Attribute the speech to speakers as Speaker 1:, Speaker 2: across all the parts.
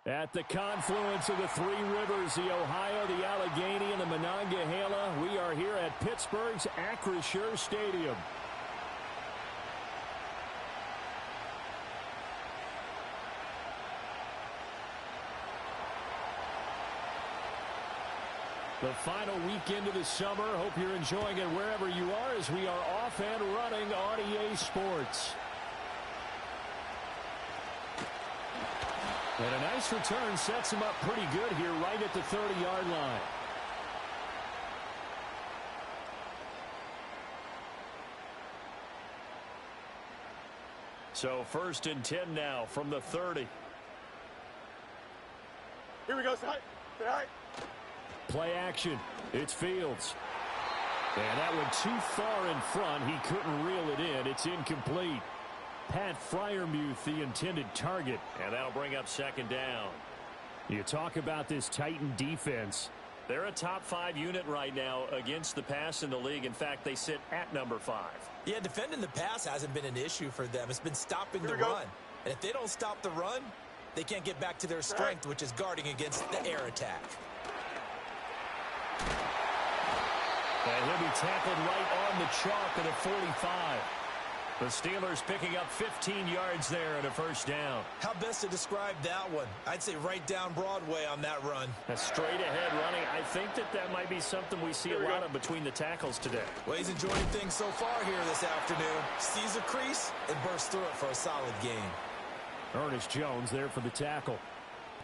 Speaker 1: At the confluence of the three rivers, the Ohio, the Allegheny, and the Monongahela, we are here at Pittsburgh's Acrisure Stadium. The final weekend of the summer. Hope you're enjoying it wherever you are as we are off and running on EA Sports. And a nice return sets him up pretty good here right at the 30-yard line. So 1st and 10 now from the 30.
Speaker 2: Here we go, Sai. Say hi.
Speaker 1: Play action. It's Fields. And that one too far in front. He couldn't reel it in. It's incomplete. Pat Freiermuth, the intended target. And that'll bring up 2nd down. You talk about this Titan defense. They're a top 5 unit right now against the pass in the league. In fact, they sit at number 5.
Speaker 3: Yeah, defending the pass hasn't been an issue for them. It's been stopping the run. And if they don't stop the run, they can't get back to their strength, which is guarding against the air attack.
Speaker 1: And he'll be tackled right on the chalk at a 45. The Steelers picking up 15 yards there and a 1st down.
Speaker 3: How best to describe that one? I'd say right down Broadway on that run.
Speaker 1: A straight ahead running. I think that might be something we see a lot of between the tackles today.
Speaker 3: Well, he's enjoying things so far here this afternoon. Sees a crease and bursts through it for a solid game.
Speaker 1: Ernest Jones there for the tackle.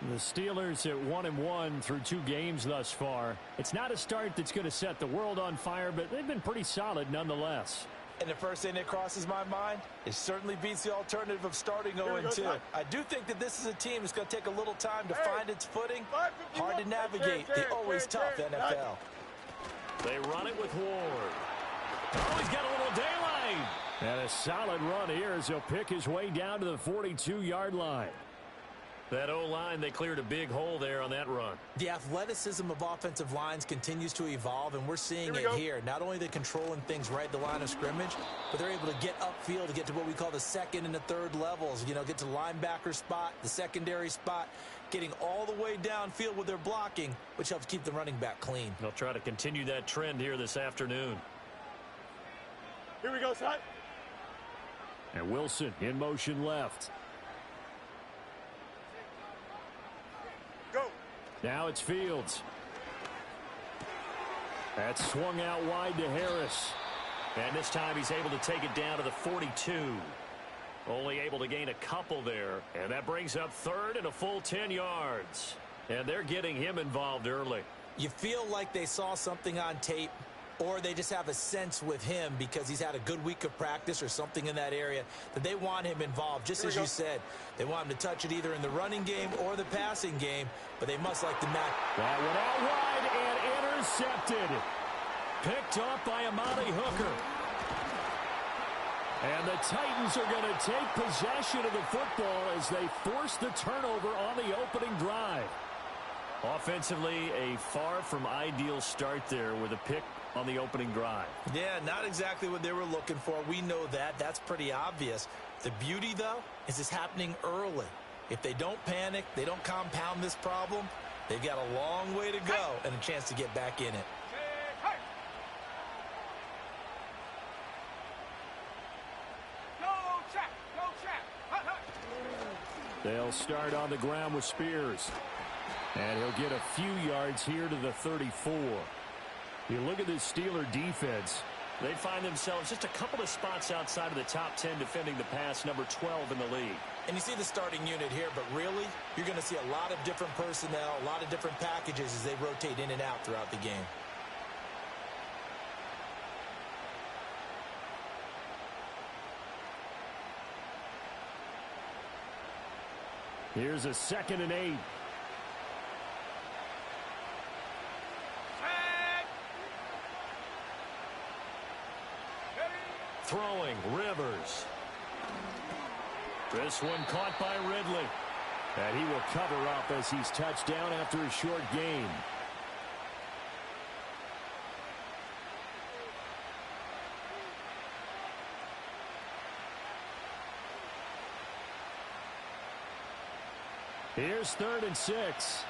Speaker 1: The Steelers at 1-1 through 2 games thus far. It's not a start that's going to set the world on fire, but they've been pretty solid nonetheless.
Speaker 3: And the first thing that crosses my mind, it certainly beats the alternative of starting 0-2. I do think that this is a team that's going to take a little time to find its footing. Hard to navigate the always tough NFL.
Speaker 1: They run it with Ward. Oh, he's got a little daylight. And a solid run here as he'll pick his way down to the 42-yard line. That O-line, they cleared a big hole there on that run.
Speaker 3: The athleticism of offensive lines continues to evolve, and we're seeing it here. Not only are they controlling things right at the line of scrimmage, but they're able to get upfield to get to what we call the 2nd and the 3rd levels. You know, get to the linebacker spot, the secondary spot, getting all the way downfield with their blocking, which helps keep the running back clean.
Speaker 1: They'll try to continue that trend here this afternoon.
Speaker 2: Here we go, Sai.
Speaker 1: And Wilson in motion left.
Speaker 2: Go.
Speaker 1: Now it's Fields. That's swung out wide to Harris. And this time he's able to take it down to the 42. Only able to gain a couple there. And that brings up 3rd and a full 10 yards. And they're getting him involved early.
Speaker 3: You feel like they saw something on tape, or they just have a sense with him because he's had a good week of practice or something in that area that they want him involved. Just as you said, they want him to touch it either in the running game or the passing game, but they must like the match.
Speaker 1: That one out wide and intercepted. Picked off by Amani Hooker. And the Titans are going to take possession of the football as they force the turnover on the opening drive. Offensively, a far from ideal start there with a pick on the opening drive.
Speaker 3: Yeah, not exactly what they were looking for. We know that. That's pretty obvious. The beauty, though, is it's happening early. If they don't panic, they don't compound this problem, they've got a long way to go and a chance to get back in it.
Speaker 1: They'll start on the ground with Spears. And he'll get a few yards here to the 34. You look at this Steeler defense. They find themselves just a couple of spots outside of the top 10 defending the pass, number 12 in the league.
Speaker 3: And you see the starting unit here, but really, you're going to see a lot of different personnel, a lot of different packages as they rotate in and out throughout the game.
Speaker 1: Here's a 2nd and 8. Throwing, Rivers. This one caught by Ridley. And he will cover up as he's touched down after a short gain. Here's 3rd and 6.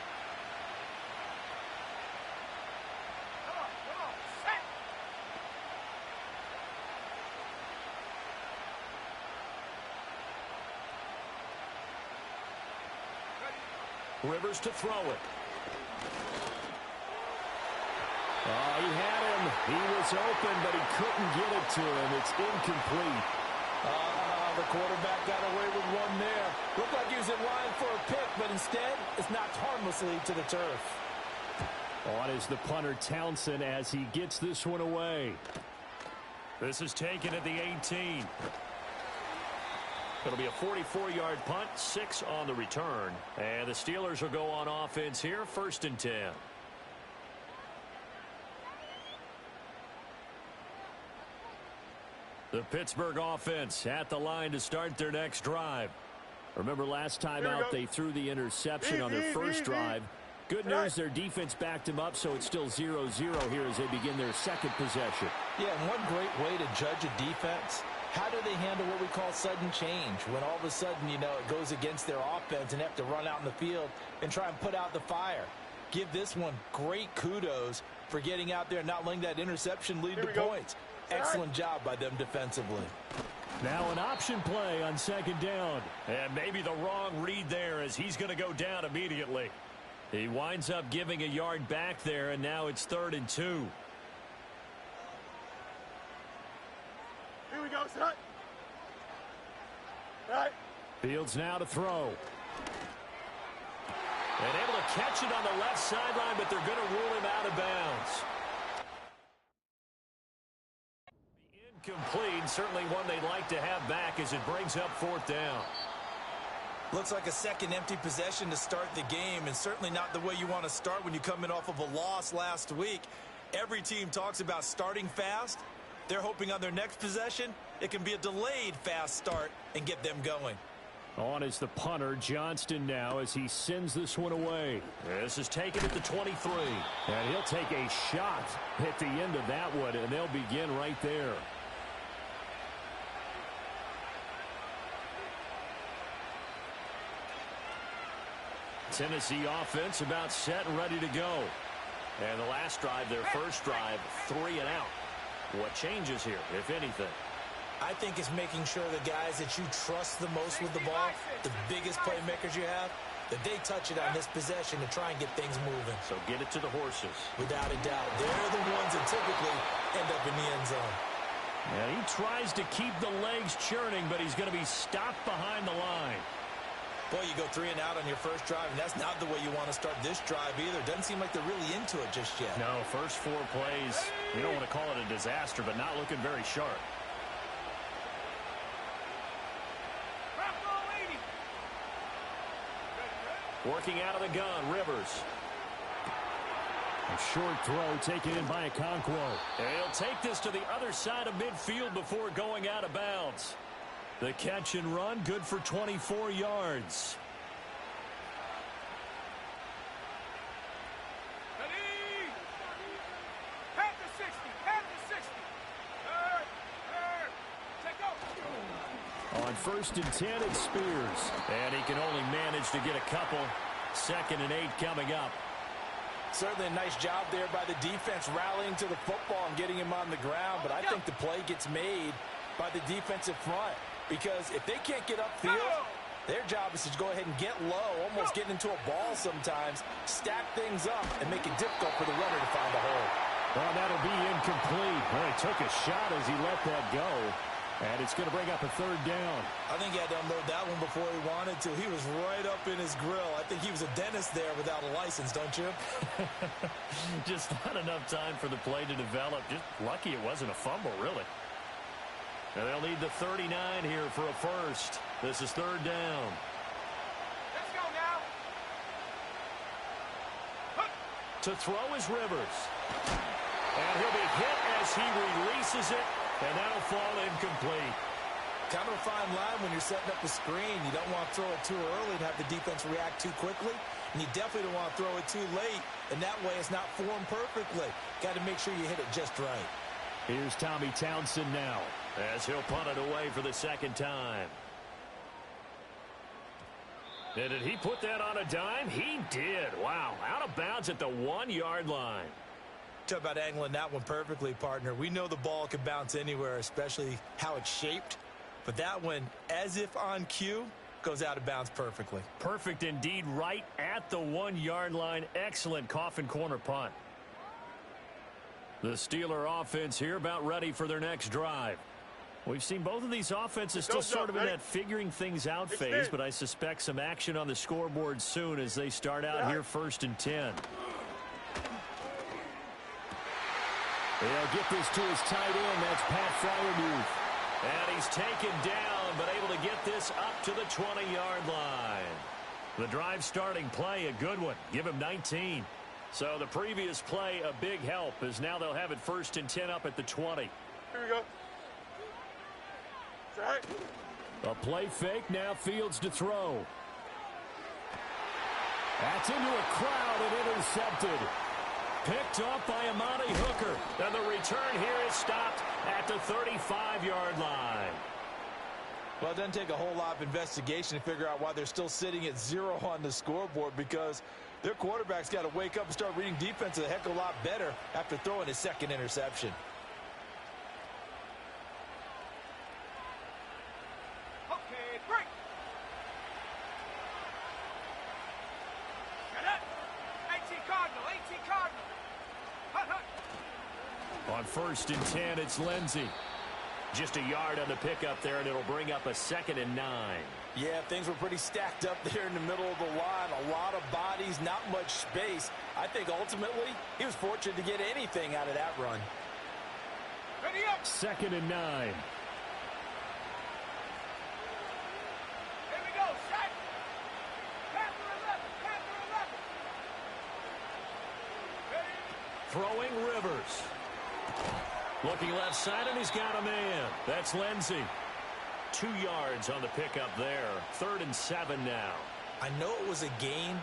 Speaker 1: Rivers to throw it. Oh, he had him. He was open, but he couldn't get it to him. It's incomplete.
Speaker 3: The quarterback got away with one there. Looked like he was in line for a pick, but instead, it's knocked harmlessly to the turf.
Speaker 1: On is the punter Townsend as he gets this one away. This is taken at the 18. It'll be a 44-yard punt, 6 on the return. And the Steelers will go on offense here, 1st and 10. The Pittsburgh offense at the line to start their next drive. Remember last time out they threw the interception on their first drive. Good news, their defense backed them up, so it's still 0-0 here as they begin their second possession.
Speaker 3: Yeah, and one great way to judge a defense, how do they handle what we call sudden change? When all of a sudden, you know, it goes against their offense and they have to run out in the field and try and put out the fire. Give this one great kudos for getting out there and not letting that interception lead to points. Excellent job by them defensively.
Speaker 1: Now an option play on 2nd down. And maybe the wrong read there as he's going to go down immediately. He winds up giving a yard back there, and now it's 3rd and 2.
Speaker 2: Here we go, son. Right.
Speaker 1: Fields now to throw. And able to catch it on the left sideline, but they're going to rule him out of bounds. Incomplete, certainly one they'd like to have back as it brings up 4th down.
Speaker 3: Looks like a second empty possession to start the game, and certainly not the way you want to start when you come in off of a loss last week. Every team talks about starting fast. They're hoping on their next possession, it can be a delayed fast start and get them going.
Speaker 1: On is the punter, Johnston, now as he sends this one away. This is taken at the 23. And he'll take a shot at the end of that one, and they'll begin right there. Tennessee offense about set and ready to go. And the last drive, their first drive, 3 and out. What changes here, if anything?
Speaker 3: I think it's making sure the guys that you trust the most with the ball, the biggest playmakers you have, that they touch it on this possession to try and get things moving.
Speaker 1: So get it to the horses.
Speaker 3: Without a doubt. They're the ones that typically end up in the end zone.
Speaker 1: And he tries to keep the legs churning, but he's going to be stopped behind the line.
Speaker 3: Boy, you go 3 and out on your first drive, and that's not the way you want to start this drive either. Doesn't seem like they're really into it just yet.
Speaker 1: No, first 4 plays, you don't want to call it a disaster, but not looking very sharp. Working out of the gun, Rivers. A short throw taken in by Okonkwo. And he'll take this to the other side of midfield before going out of bounds. The catch and run, good for 24 yards. On 1st and 10, it's Spears. And he can only manage to get a couple. 2nd and 8 coming up.
Speaker 3: Certainly a nice job there by the defense rallying to the football and getting him on the ground. But I think the play gets made by the defensive front. Because if they can't get upfield, their job is to go ahead and get low, almost get into a ball sometimes, stack things up, and make it difficult for the runner to find a hole.
Speaker 1: Well, that'll be incomplete. Well, he took a shot as he let that go. And it's going to bring up a 3rd down.
Speaker 3: I think he had to unload that one before he wanted to. He was right up in his grill. I think he was a dentist there without a license, don't you?
Speaker 1: Just not enough time for the play to develop. Just lucky it wasn't a fumble, really. And they'll need the 39 here for a first. This is 3rd down.
Speaker 2: Let's go now.
Speaker 1: To throw is Rivers. And he'll be hit as he releases it. And that'll fall incomplete.
Speaker 3: Kind of a fine line when you're setting up a screen. You don't want to throw it too early and have the defense react too quickly. And you definitely don't want to throw it too late. And that way it's not formed perfectly. Got to make sure you hit it just right.
Speaker 1: Here's Tommy Townsend now as he'll punt it away for the 2nd time. And did he put that on a dime? He did. Wow. Out of bounds at the 1-yard line.
Speaker 3: Talk about angling that one perfectly, partner. We know the ball can bounce anywhere, especially how it's shaped. But that one, as if on cue, goes out of bounds perfectly.
Speaker 1: Perfect indeed, right at the 1-yard line. Excellent coffin corner punt. The Steeler offense here about ready for their next drive. We've seen both of these offenses still sort of in that figuring things out phase, but I suspect some action on the scoreboard soon as they start out here 1st and 10. They'll get this to his tight end. That's Pat Freiermuth. And he's taken down, but able to get this up to the 20-yard line. The drive starting play, a good one. Give him 19. So the previous play, a big help, as now they'll have it 1st and 10 up at the 20.
Speaker 2: Here we go. Right.
Speaker 1: A play fake, now Fields to throw. That's into a crowd and intercepted. Picked up by Amani Hooker. And the return here is stopped at the 35-yard line.
Speaker 3: Well, it doesn't take a whole lot of investigation to figure out why they're still sitting at 0 on the scoreboard, because their quarterback's got to wake up and start reading defense a heck of a lot better after throwing his second interception.
Speaker 2: Okay, break. Get it. 18 Cardinal, 18 Cardinal. Hut, hut.
Speaker 1: On 1st and 10, it's Lindsey. Just a yard on the pickup there, and it'll bring up a 2nd and 9.
Speaker 3: Yeah, things were pretty stacked up there in the middle of the line. A lot of bodies, not much space. I think ultimately he was fortunate to get anything out of that run.
Speaker 2: Ready up.
Speaker 1: 2nd and 9.
Speaker 2: Here we go. Set. Panther 11. Panther 11. Ready.
Speaker 1: Throwing Rivers. Looking left side, and he's got a man. That's Lindsey. 2 yards on the pickup there. 3rd and 7 now.
Speaker 3: I know it was a gain,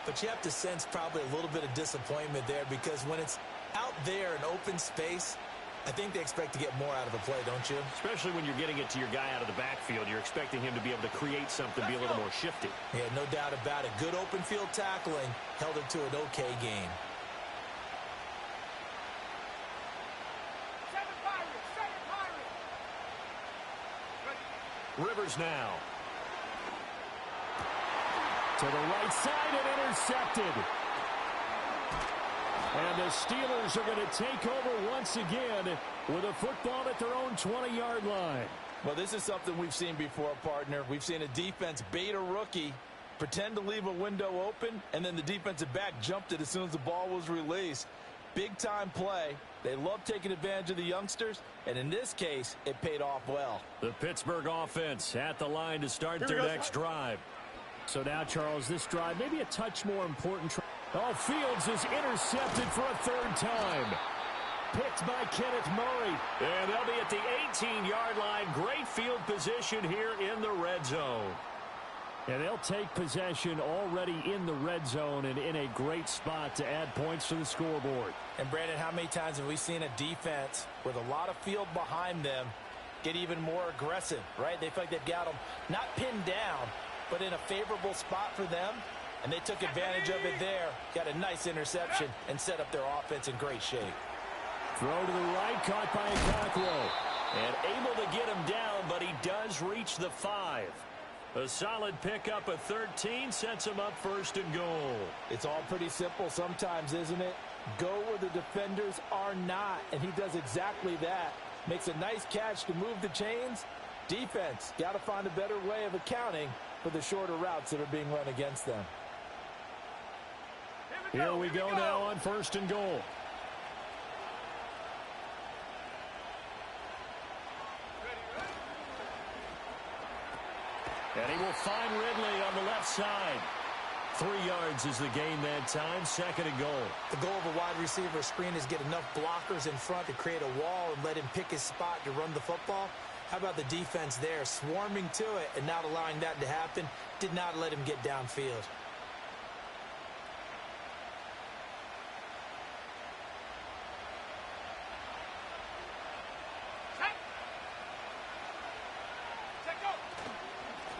Speaker 3: but you have to sense probably a little bit of disappointment there, because when it's out there in open space, I think they expect to get more out of the play, don't you?
Speaker 1: Especially when you're getting it to your guy out of the backfield. You're expecting him to be able to create something, be a little more shifty.
Speaker 3: Yeah, no doubt about it. Good open field tackling held it to an okay gain.
Speaker 1: Rivers now. To the right side and intercepted. And the Steelers are going to take over once again with a football at their own 20-yard line.
Speaker 3: Well, this is something we've seen before, partner. We've seen a defense bait a rookie, pretend to leave a window open, and then the defensive back jumped it as soon as the ball was released. Big-time play. They love taking advantage of the youngsters, and in this case, it paid off well.
Speaker 1: The Pittsburgh offense at the line to start their next drive. So now, Charles, this drive maybe a touch more important. Oh, Fields is intercepted for a 3rd time. Picked by Kenneth Murray. And they'll be at the 18-yard line. Great field position here in the red zone. And they'll take possession already in the red zone and in a great spot to add points to the scoreboard.
Speaker 3: And, Brandon, how many times have we seen a defense with a lot of field behind them get even more aggressive, right? They feel like they've got them not pinned down, but in a favorable spot for them, and they took advantage of it there, got a nice interception, and set up their offense in great shape.
Speaker 1: Throw to the right, caught by Okakwo. And able to get him down, but he does reach the 5. A solid pickup of 13 sets him up 1st and goal.
Speaker 3: It's all pretty simple sometimes, isn't it? Go where the defenders are not, and he does exactly that. Makes a nice catch to move the chains. Defense, got to find a better way of accounting for the shorter routes that are being run against them.
Speaker 1: Here we go now on 1st and goal. And he will find Ridley on the left side. 3 yards is the gain that time. 2nd and goal.
Speaker 3: The goal of a wide receiver screen is get enough blockers in front to create a wall and let him pick his spot to run the football. How about the defense there, swarming to it and not allowing that to happen? Did not let him get downfield.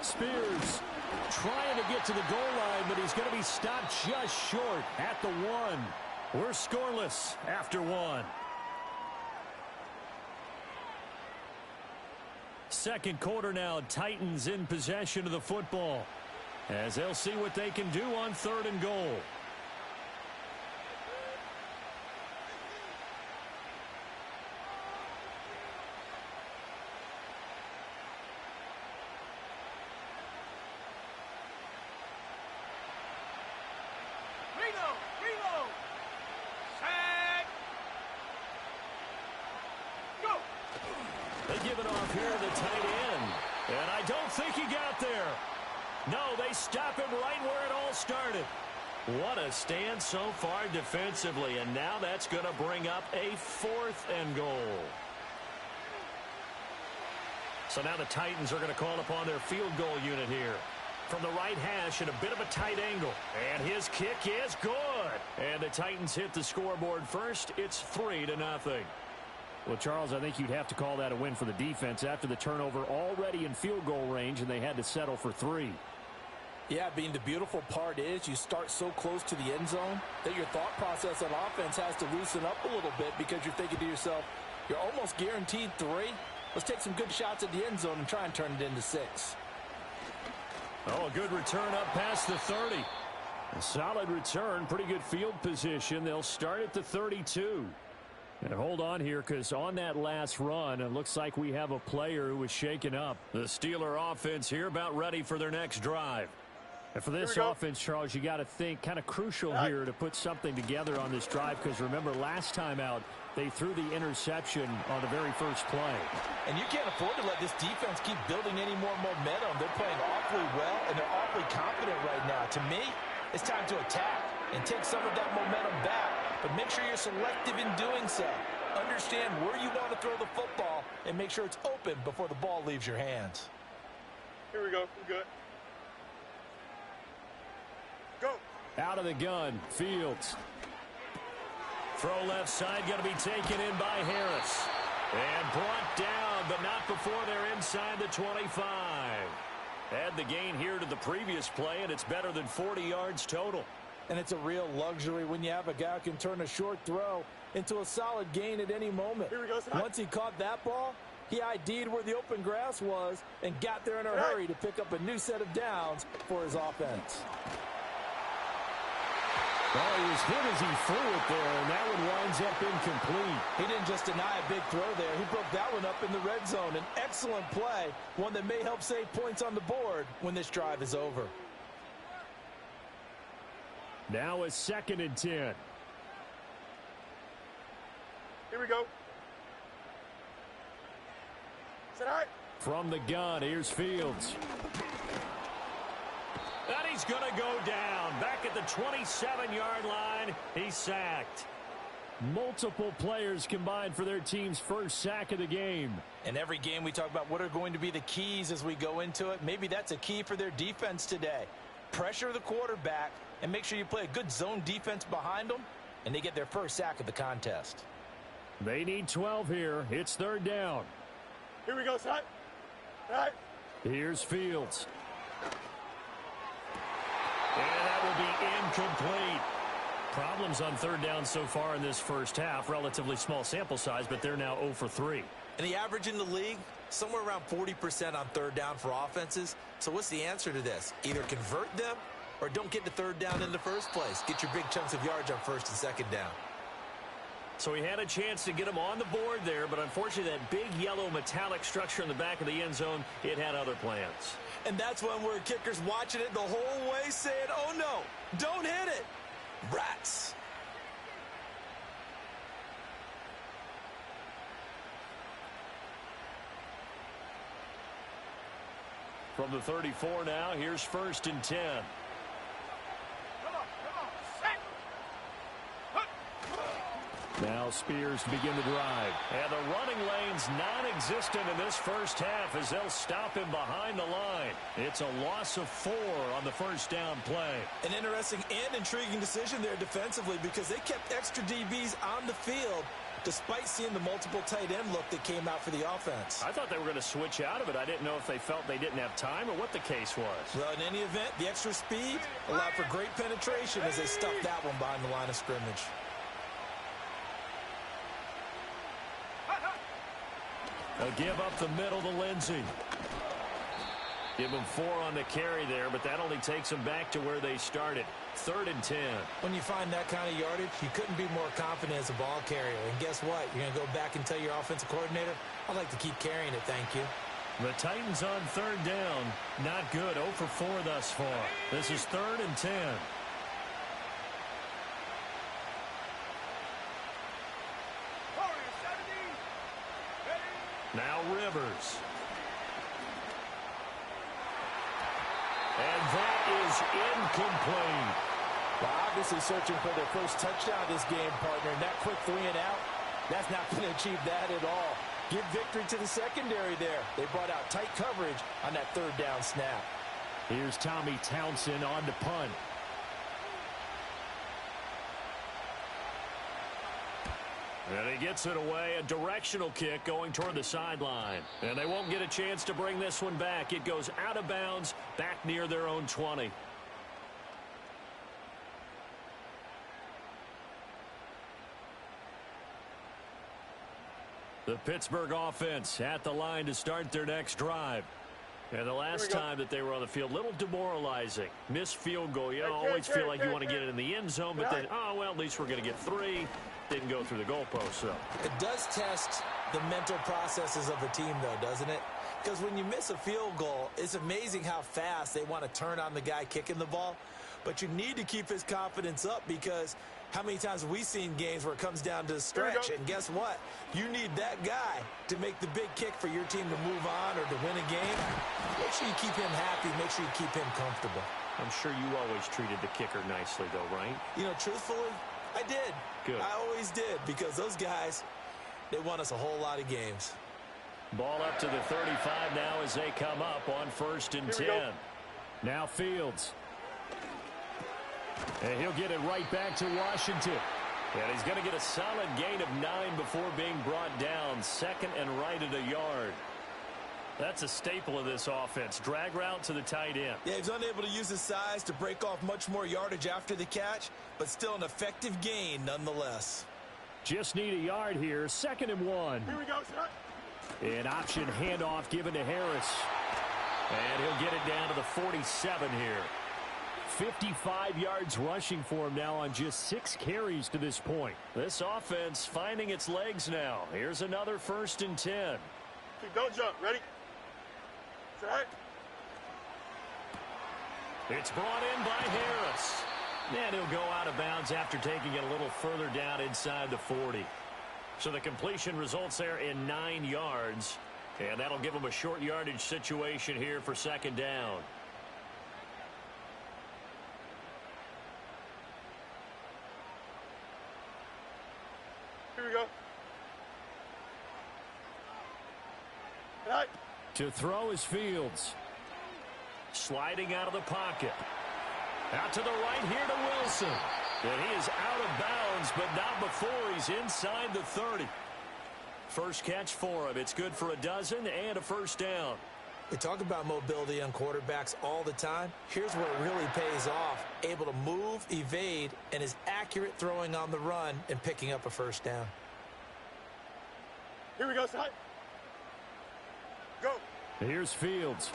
Speaker 1: Spears Trying to get to the goal line, but he's going to be stopped just short at the 1. We're scoreless after 1. Second quarter now, Titans in possession of the football as they'll see what they can do on 3rd and goal.
Speaker 2: Reload. Set. Go.
Speaker 1: They give it off here to the tight end. And I don't think he got there. No, they stop him right where it all started. What a stand so far defensively. And now that's going to bring up a 4th and goal. So now the Titans are going to call upon their field goal unit here. From the right hash at a bit of a tight angle. And his kick is good. And the Titans hit the scoreboard first. It's 3-0. Well, Charles, I think you'd have to call that a win for the defense after the turnover already in field goal range, and they had to settle for 3.
Speaker 3: Yeah, Bean, the beautiful part is you start so close to the end zone that your thought process on offense has to loosen up a little bit because you're thinking to yourself, you're almost guaranteed 3. Let's take some good shots at the end zone and try and turn it into 6.
Speaker 1: Oh, a good return up past the 30. A solid return, pretty good field position. They'll start at the 32. And hold on here, because on that last run, it looks like we have a player who was shaken up. The Steeler offense here about ready for their next drive. And for this offense, Charles, you got to think kind of crucial here to put something together on this drive, because remember, last time out, they threw the interception on the very first play.
Speaker 3: And you can't afford to let this defense keep building any more momentum. They're playing awfully well, and they're awfully confident right now. To me, it's time to attack and take some of that momentum back. But make sure you're selective in doing so. Understand where you want to throw the football and make sure it's open before the ball leaves your hands.
Speaker 2: Here we go. We're good. Go.
Speaker 1: Out of the gun, Fields. Throw left side, going to be taken in by Harris. And brought down, but not before they're inside the 25. Add the gain here to the previous play, and it's better than 40 yards total.
Speaker 3: And it's a real luxury when you have a guy who can turn a short throw into a solid gain at any moment.
Speaker 2: Here we go.
Speaker 3: Once he caught that ball, he ID'd where the open grass was and got there in a hurry to pick up a new set of downs for his offense.
Speaker 1: Well, he was hit as he threw it there, and that one winds up incomplete.
Speaker 3: He didn't just deny a big throw there. He broke that one up in the red zone. An excellent play, one that may help save points on the board when this drive is over.
Speaker 1: Now a 2nd and 10.
Speaker 2: Here we go. Is that all right?
Speaker 1: From the gun, here's Fields. And he's going to go down. Back at the 27-yard line, he's sacked. Multiple players combined for their team's first sack of the game.
Speaker 3: In every game we talk about what are going to be the keys as we go into it. Maybe that's a key for their defense today. Pressure the quarterback and make sure you play a good zone defense behind them, and they get their first sack of the contest.
Speaker 1: They need 12 here. It's 3rd down.
Speaker 2: Here we go, son. All right.
Speaker 1: Here's Fields. And that will be incomplete. Problems on 3rd down so far in this first half. Relatively small sample size, but they're now 0 for 3.
Speaker 3: And the average in the league, somewhere around 40% on 3rd down for offenses. So what's the answer to this? Either convert them or don't get to 3rd down in the first place. Get your big chunks of yards on 1st and 2nd down.
Speaker 1: So he had a chance to get him on the board there, but unfortunately that big yellow metallic structure in the back of the end zone, it had other plans.
Speaker 3: And that's when we're kickers watching it the whole way saying, oh no, don't hit it. Rats.
Speaker 1: From the 34 now, here's 1st and 10.
Speaker 2: Come on. Set.
Speaker 1: Now Spears begin the drive. And the running lane's non-existent in this first half as they'll stop him behind the line. It's a loss of 4 on the first down play.
Speaker 3: An interesting and intriguing decision there defensively because they kept extra DBs on the field despite seeing the multiple tight end look that came out for the offense.
Speaker 1: I thought they were going to switch out of it. I didn't know if they felt they didn't have time or what the case was.
Speaker 3: Well, in any event, the extra speed allowed for great penetration as they stuffed that one behind the line of scrimmage.
Speaker 1: A give up the middle to Lindsey. Give him 4 on the carry there, but that only takes them back to where they started. 3rd and 10.
Speaker 3: When you find that kind of yardage, you couldn't be more confident as a ball carrier. And guess what? You're going to go back and tell your offensive coordinator, I'd like to keep carrying it, thank you.
Speaker 1: The Titans on 3rd down. Not good. 0 for 4 thus far. This is 3rd and 10. Now Rivers. And that is incomplete.
Speaker 3: Well, obviously searching for their first touchdown this game, partner. And that quick 3 and out, that's not going to achieve that at all. Give victory to the secondary there. They brought out tight coverage on that 3rd down snap.
Speaker 1: Here's Tommy Townsend on to punt. And he gets it away, a directional kick going toward the sideline. And they won't get a chance to bring this one back. It goes out of bounds, back near their own 20. The Pittsburgh offense at the line to start their next drive. And the last time that they were on the field, a little demoralizing. Missed field goal. You always feel like you want to get it in the end zone, but then, oh, well, at least we're going to get 3. Didn't go through the goalpost, so.
Speaker 3: It does test the mental processes of a team, though, doesn't it? Because when you miss a field goal, it's amazing how fast they want to turn on the guy kicking the ball. But you need to keep his confidence up because how many times have we seen games where it comes down to the stretch? And guess what? You need that guy to make the big kick for your team to move on or to win a game. Make sure you keep him happy. Make sure you keep him comfortable.
Speaker 1: I'm sure you always treated the kicker nicely, though, right?
Speaker 3: You know, truthfully, I did.
Speaker 1: Good.
Speaker 3: I always did because those guys, they won us a whole lot of games.
Speaker 1: Ball up to the 35 now as they come up on 1st and 10. Now Fields. And he'll get it right back to Washington. And he's going to get a solid gain of 9 before being brought down. 2nd and right at a yard. That's a staple of this offense. Drag route to the tight end.
Speaker 3: Yeah, he's unable to use his size to break off much more yardage after the catch, but still an effective gain nonetheless.
Speaker 1: Just need a yard here. 2nd and 1.
Speaker 2: Here we go, sir.
Speaker 1: An option handoff given to Harris. And he'll get it down to the 47 here. 55 yards rushing for him now on just 6 carries to this point. This offense finding its legs now. Here's another 1st and 10.
Speaker 2: Don't jump. Ready? Set.
Speaker 1: It's brought in by Harris. And he'll go out of bounds after taking it a little further down inside the 40. So the completion results there in 9 yards. And that'll give him a short yardage situation here for 2nd down.
Speaker 2: Here we go. Right.
Speaker 1: To throw is Fields. Sliding out of the pocket. Out to the right here to Wilson. And he is out of bounds, but not before he's inside the 30. First catch for him. It's good for a dozen and a 1st down.
Speaker 3: We talk about mobility on quarterbacks all the time. Here's where it really pays off. Able to move, evade, and is accurate throwing on the run and picking up a 1st down.
Speaker 2: Here we go, side. Go.
Speaker 1: Here's Fields.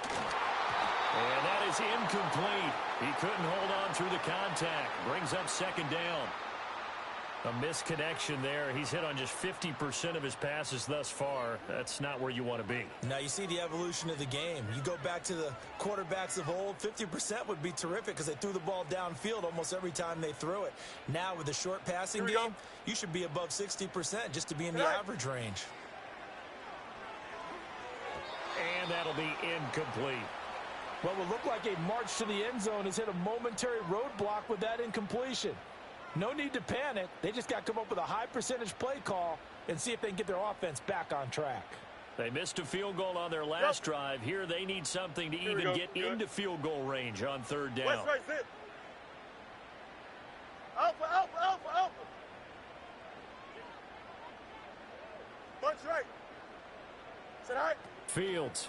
Speaker 1: And that is incomplete. He couldn't hold on through the contact. Brings up 2nd down. A misconnection there. He's hit on just 50% of his passes thus far. That's not where you want to be.
Speaker 3: Now you see the evolution of the game. You go back to the quarterbacks of old, 50% would be terrific because they threw the ball downfield almost every time they threw it. Now with the short passing game, you should be above 60% just to be in the average range.
Speaker 1: And that'll be incomplete.
Speaker 3: What will look like a march to the end zone has hit a momentary roadblock with that incompletion. No need to panic. They just got to come up with a high percentage play call and see if they can get their offense back on track.
Speaker 1: They missed a field goal on their last drive. Here they need something to even get into field goal range on third down.
Speaker 2: West right, sit. Alpha, alpha, alpha, alpha. Bunch right. Sit high.
Speaker 1: Fields.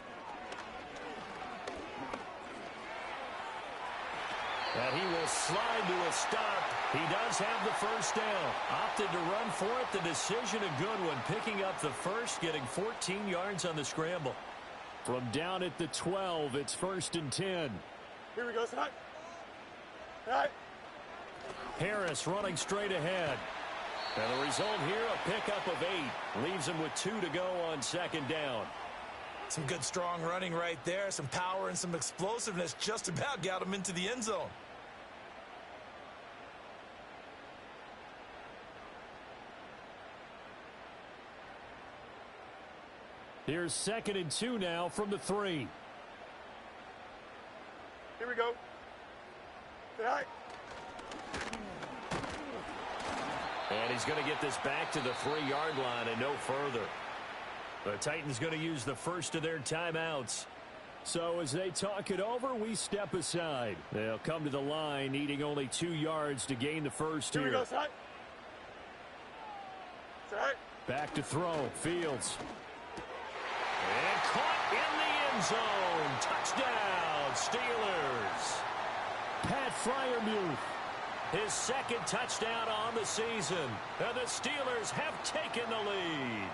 Speaker 1: And he will slide to a stop. He does have the first down. Opted to run for it. The decision a good one. Picking up the first, getting 14 yards on the scramble. From down at the 12, it's 1st and 10.
Speaker 2: Here we go, sit high. Sit high.
Speaker 1: Harris running straight ahead. And the result here, a pickup of 8. Leaves him with 2 to go on 2nd down.
Speaker 3: Some good strong running right there. Some power and some explosiveness. Just about got him into the end zone.
Speaker 1: Here's 2nd and 2 now from the 3.
Speaker 2: Here we go. Sit high.
Speaker 1: And he's going to get this back to the 3-yard line and no further. The Titans going to use the first of their timeouts. So as they talk it over, we step aside. They'll come to the line, needing only 2 yards to gain the first here.
Speaker 2: Here we go, sit high. Sit high.
Speaker 1: Back to throw. Fields. And caught in the end zone. Touchdown, Steelers. Pat Freiermuth, his 2nd touchdown on the season. And the Steelers have taken the lead.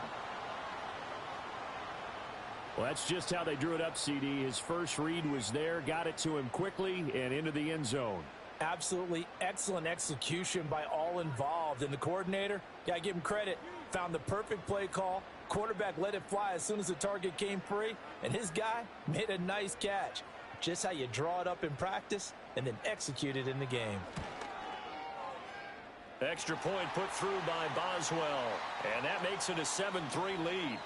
Speaker 1: Well, that's just how they drew it up, CD. His first read was there, got it to him quickly, and into the end zone.
Speaker 3: Absolutely excellent execution by all involved. And the coordinator, got to give him credit, found the perfect play call. Quarterback let it fly as soon as the target came free, and his guy made a nice catch. Just how you draw it up in practice and then execute it in the game.
Speaker 1: Extra point put through by Boswell, and that makes it a 7-3 lead.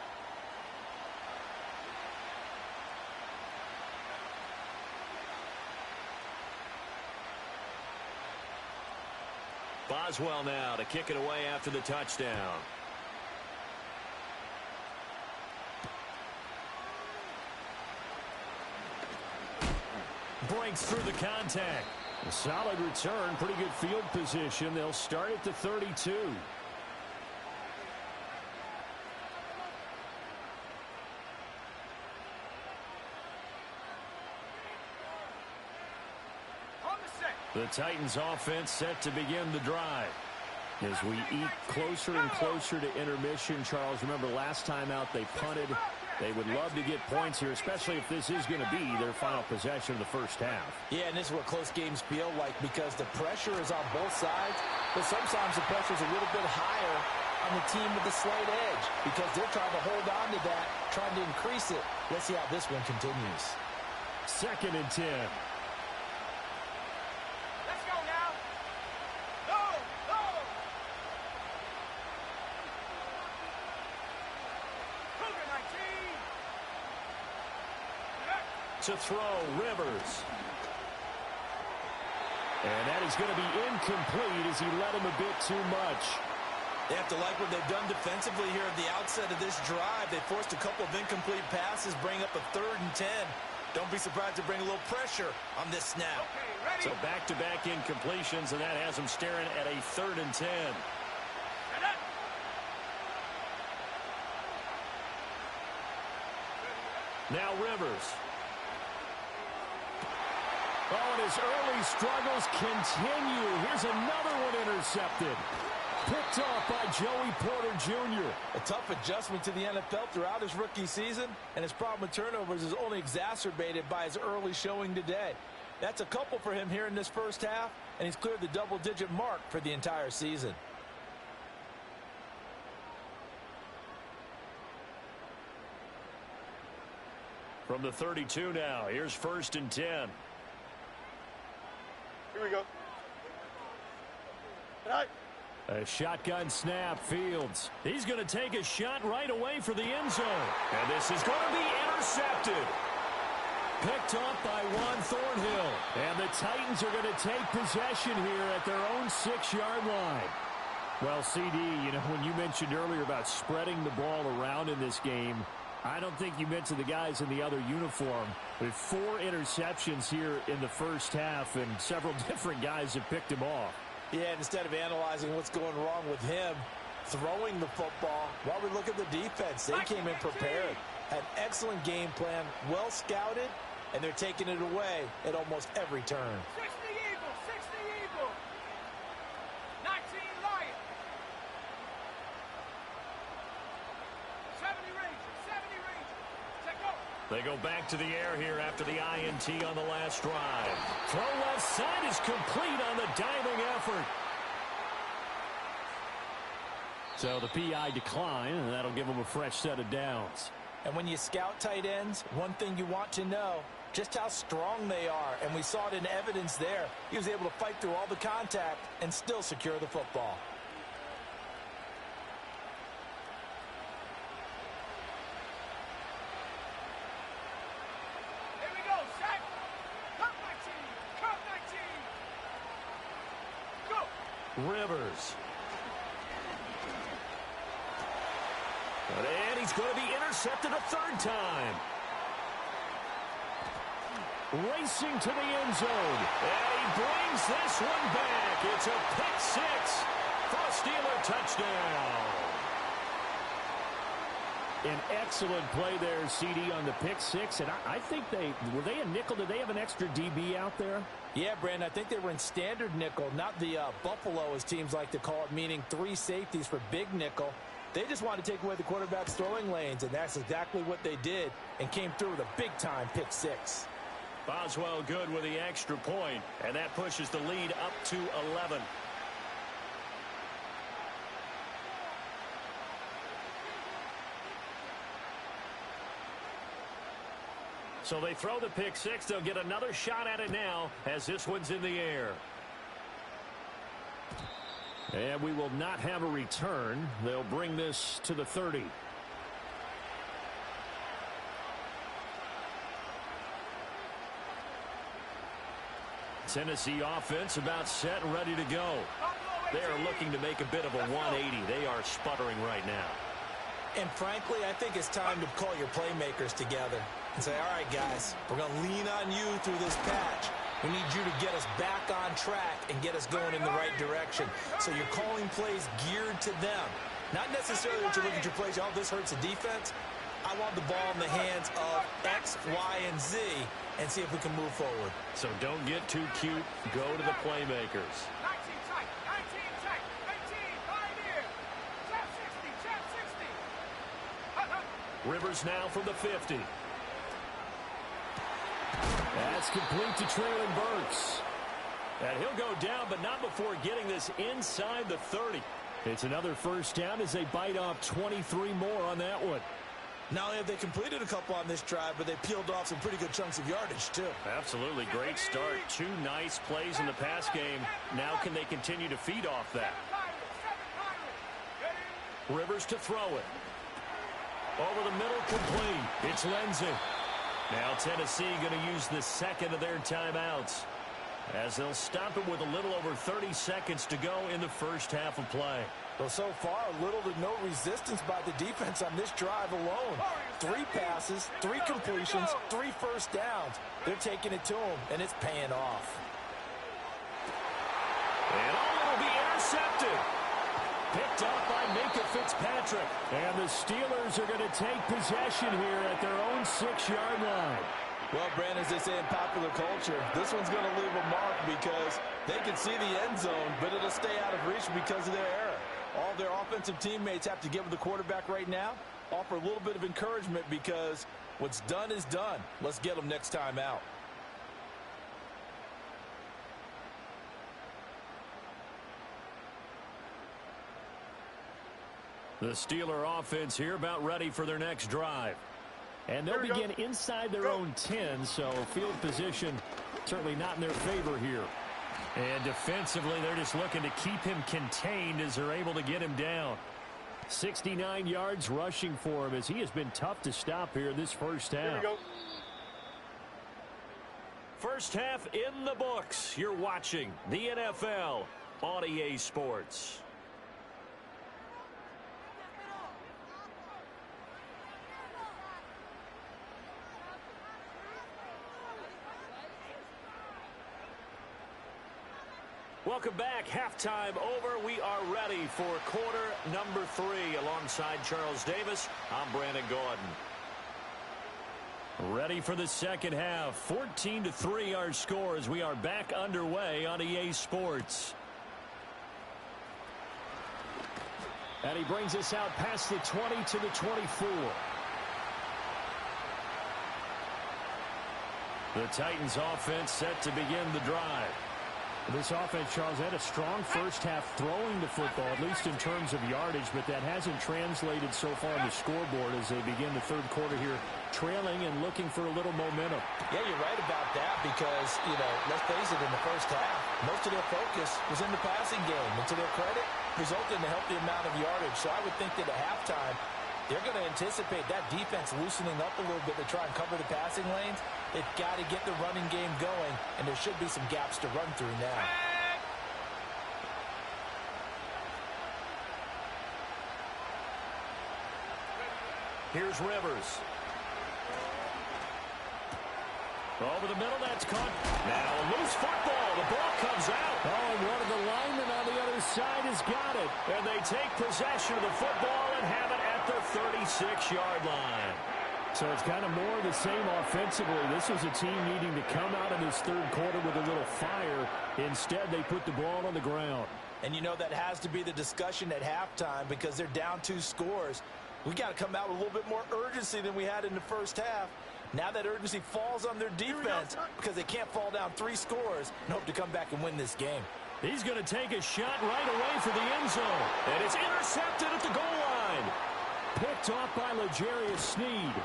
Speaker 1: Boswell now to kick it away after the touchdown. Breaks through the contact. A solid return, pretty good field position. They'll start at the 32. The Titans offense set to begin the drive. As we eat closer and closer to intermission, Charles, remember last time out they punted. They would love to get points here, especially if this is going to be their final possession of the first half.
Speaker 3: Yeah, and this is what close games feel like because the pressure is on both sides, but sometimes the pressure is a little bit higher on the team with the slight edge because they're trying to hold on to that, trying to increase it. Let's see how this one continues.
Speaker 1: 2nd and 10.
Speaker 2: Let's go now. Go, go. Cougar 19.
Speaker 1: To throw, Rivers. And that is going to be incomplete as he let him a bit too much.
Speaker 3: They have to like what they've done defensively here at the outset of this drive. They forced a couple of incomplete passes, bring up a 3rd and 10. Don't be surprised to bring a little pressure on this snap.
Speaker 2: Okay, ready?
Speaker 1: So back-to-back incompletions, and that has him staring at a 3rd and 10.
Speaker 2: Set up.
Speaker 1: Now Rivers. Oh, and his early struggles continue. Here's another one intercepted. Picked off by Joey Porter Jr.
Speaker 3: A tough adjustment to the NFL throughout his rookie season, and his problem with turnovers is only exacerbated by his early showing today. That's a couple for him here in this first half, and he's cleared the double-digit mark for the entire season.
Speaker 1: From the 32 now, here's 1st and 10.
Speaker 2: Here we go. Right.
Speaker 1: A shotgun snap, Fields. He's going to take a shot right away for the end zone. And this is going to be intercepted. Picked off by Juan Thornhill. And the Titans are going to take possession here at their own 6-yard line. Well, CD, you know, when you mentioned earlier about spreading the ball around in this game, I don't think you mentioned the guys in the other uniform. With 4 interceptions here in the first half, and several different guys have picked him off.
Speaker 3: Yeah, instead of analyzing what's going wrong with him, throwing the football, while we look at the defense, they came in prepared. Had excellent game plan, well scouted, and they're taking it away at almost every turn.
Speaker 2: 60 Eagles, 60 Eagles. 19 Lions. 70 Rangers, 70 Rangers. Take go.
Speaker 1: They go back to the air here after the INT on the last drive. Throw left side is complete on the diving effort. So the PI decline, and that'll give them a fresh set of downs.
Speaker 3: And when you scout tight ends, one thing you want to know, just how strong they are. And we saw it in evidence there. He was able to fight through all the contact and still secure the football.
Speaker 2: Here we go, set. Cut 19. Cut 19. Go.
Speaker 1: Rivers. And he's going to be intercepted a third time. Racing to the end zone. And he brings this one back. It's a pick 6 for a Steeler touchdown. An excellent play there, CD, on the pick 6. And I think were they a nickel? Did they have an extra DB out there?
Speaker 3: Yeah, Brandon, I think they were in standard nickel, not the Buffalo, as teams like to call it, meaning 3 safeties for big nickel. They just wanted to take away the quarterback's throwing lanes, and that's exactly what they did and came through with a big-time pick 6.
Speaker 1: Boswell good with the extra point, and that pushes the lead up to 11. So they throw the pick 6. They'll get another shot at it now as this one's in the air. And we will not have a return. They'll bring this to the 30. Tennessee offense about set and ready to go. They are looking to make a bit of a 180. They are sputtering right now.
Speaker 3: And frankly, I think it's time to call your playmakers together and say, all right, guys, we're going to lean on you through this patch. We need you to get us back on track and get us going in the right direction. So you're calling plays geared to them. Not necessarily that you look at your plays, oh, this hurts the defense. I want the ball in the hands of X, Y, and Z and see if we can move forward.
Speaker 1: So don't get too cute. Go to the playmakers.
Speaker 2: 19 tight, 19 tight, 19, Pioneer. Chap 60, chap 60.
Speaker 1: Rivers now from the 50. That's complete to Traylon Burks. And he'll go down, but not before getting this inside the 30. It's another first down as they bite off 23 more on that one.
Speaker 3: Not only have they completed a couple on this drive, but they peeled off some pretty good chunks of yardage, too.
Speaker 1: Absolutely. Great start. 2 nice plays in the pass game. Now can they continue to feed off that? Rivers to throw it. Over the middle, complete. It's Lindsey. Now Tennessee going to use the second of their timeouts as they'll stop it with a little over 30 seconds to go in the first half of play.
Speaker 3: Well, so far, little to no resistance by the defense on this drive alone. 3 passes, 3 completions, 3 first downs. They're taking it to them, and it's paying off.
Speaker 1: And it'll be intercepted. Picked up by Minka Fitzpatrick. And the Steelers are going to take possession here at their own 6-yard line.
Speaker 3: Well, Brandon, as they say in popular culture, this one's going to leave a mark because they can see the end zone, but it'll stay out of reach because of their error. All their offensive teammates have to give the quarterback right now, offer a little bit of encouragement because what's done is done. Let's get them next time out.
Speaker 1: The Steeler offense here about ready for their next drive. And they'll begin inside their own 10, so field position certainly not in their favor here. And defensively, they're just looking to keep him contained as they're able to get him down. 69 yards rushing for him as he has been tough to stop here this first half. First half in the books. You're watching the NFL on EA Sports. Welcome back. Halftime over. We are ready for quarter number 3. Alongside Charles Davis, I'm Brandon Gordon. Ready for the second half. 14-3 our score as we are back underway on EA Sports. And he brings us out past the 20 to the 24. The Titans offense set to begin the drive.
Speaker 4: This offense, Charles, had a strong first half throwing the football, at least in terms of yardage, but that hasn't translated so far on the scoreboard as they begin the third quarter here, trailing and looking for a little momentum.
Speaker 3: Yeah, you're right about that because, let's face it, in the first half, most of their focus was in the passing game. And to their credit, resulted in a healthy amount of yardage. So I would think that at halftime, they're going to anticipate that defense loosening up a little bit to try and cover the passing lanes. They've got to get the running game going, and there should be some gaps to run through now.
Speaker 1: Here's Rivers. Over the middle, that's caught. Now a loose football. The ball comes out.
Speaker 4: Oh, and one of the linemen on the other side has got it.
Speaker 1: And they take possession of the football and have it at the 36-yard line.
Speaker 4: So it's kind of more of the same offensively. This was a team needing to come out in this third quarter with a little fire. Instead, they put the ball on the ground.
Speaker 3: And that has to be the discussion at halftime because they're down 2 scores. We got to come out with a little bit more urgency than we had in the first half. Now that urgency falls on their defense because they can't fall down 3 scores and hope to come back and win this game.
Speaker 1: He's going to take a shot right away for the end zone. And it's intercepted at the goal line.
Speaker 4: Picked off by L'Jarius Sneed.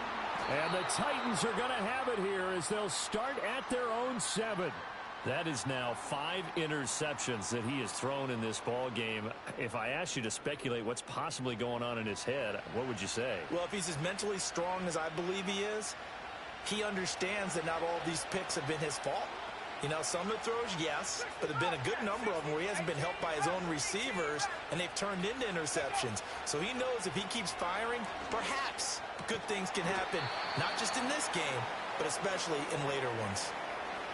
Speaker 1: And the Titans are going to have it here as they'll start at their own 7. That is now 5 interceptions that he has thrown in this ball game. If I asked you to speculate what's possibly going on in his head, what would you say?
Speaker 3: Well, if he's as mentally strong as I believe he is, he understands that not all of these picks have been his fault. Some of the throws, yes, but there have been a good number of them where he hasn't been helped by his own receivers, and they've turned into interceptions. So he knows if he keeps firing, perhaps good things can happen, not just in this game, but especially in later ones.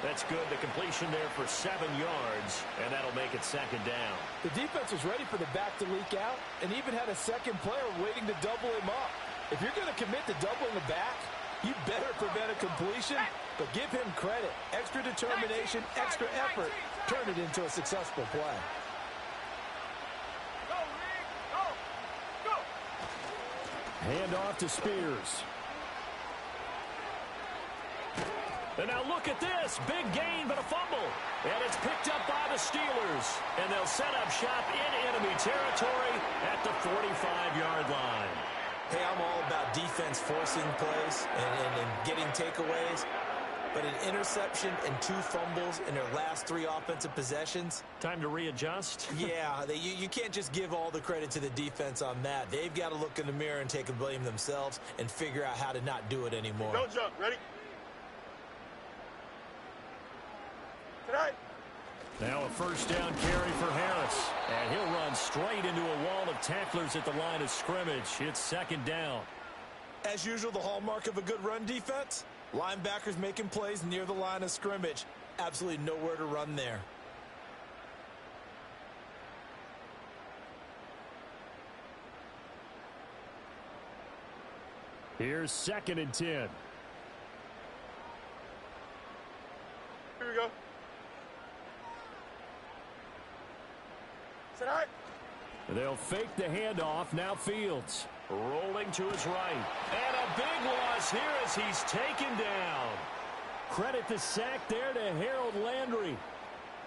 Speaker 1: That's good. The completion there for 7 yards, and that'll make it second down.
Speaker 5: The defense was ready for the back to leak out and even had a second player waiting to double him up. If you're going to commit to doubling the back, you better prevent a completion, but give him credit. Extra determination, extra effort, turn it into a successful play.
Speaker 2: Go!
Speaker 4: Hand off to Spears.
Speaker 1: And now look at this. Big gain, but a fumble. And it's picked up by the Steelers. And they'll set up shop in enemy territory at the 45-yard line.
Speaker 3: Hey, I'm all about defense forcing plays and getting takeaways. But an interception and 2 fumbles in their last 3 offensive possessions.
Speaker 1: Time to readjust?
Speaker 3: Yeah, you can't just give all the credit to the defense on that. They've got to look in the mirror and take a blame themselves and figure out how to not do it anymore.
Speaker 2: Don't jump. Ready? Tonight.
Speaker 1: Now a first down carry for Harris. And he'll run straight into a wall of tacklers at the line of scrimmage. It's second down.
Speaker 3: As usual, the hallmark of a good run defense, linebackers making plays near the line of scrimmage. Absolutely nowhere to run there.
Speaker 4: Here's 2nd and 10.
Speaker 2: Here we go. Tonight.
Speaker 4: They'll fake the handoff. Now Fields.
Speaker 1: Rolling to his right. And a big loss here as he's taken down.
Speaker 4: Credit the sack there to Harold Landry.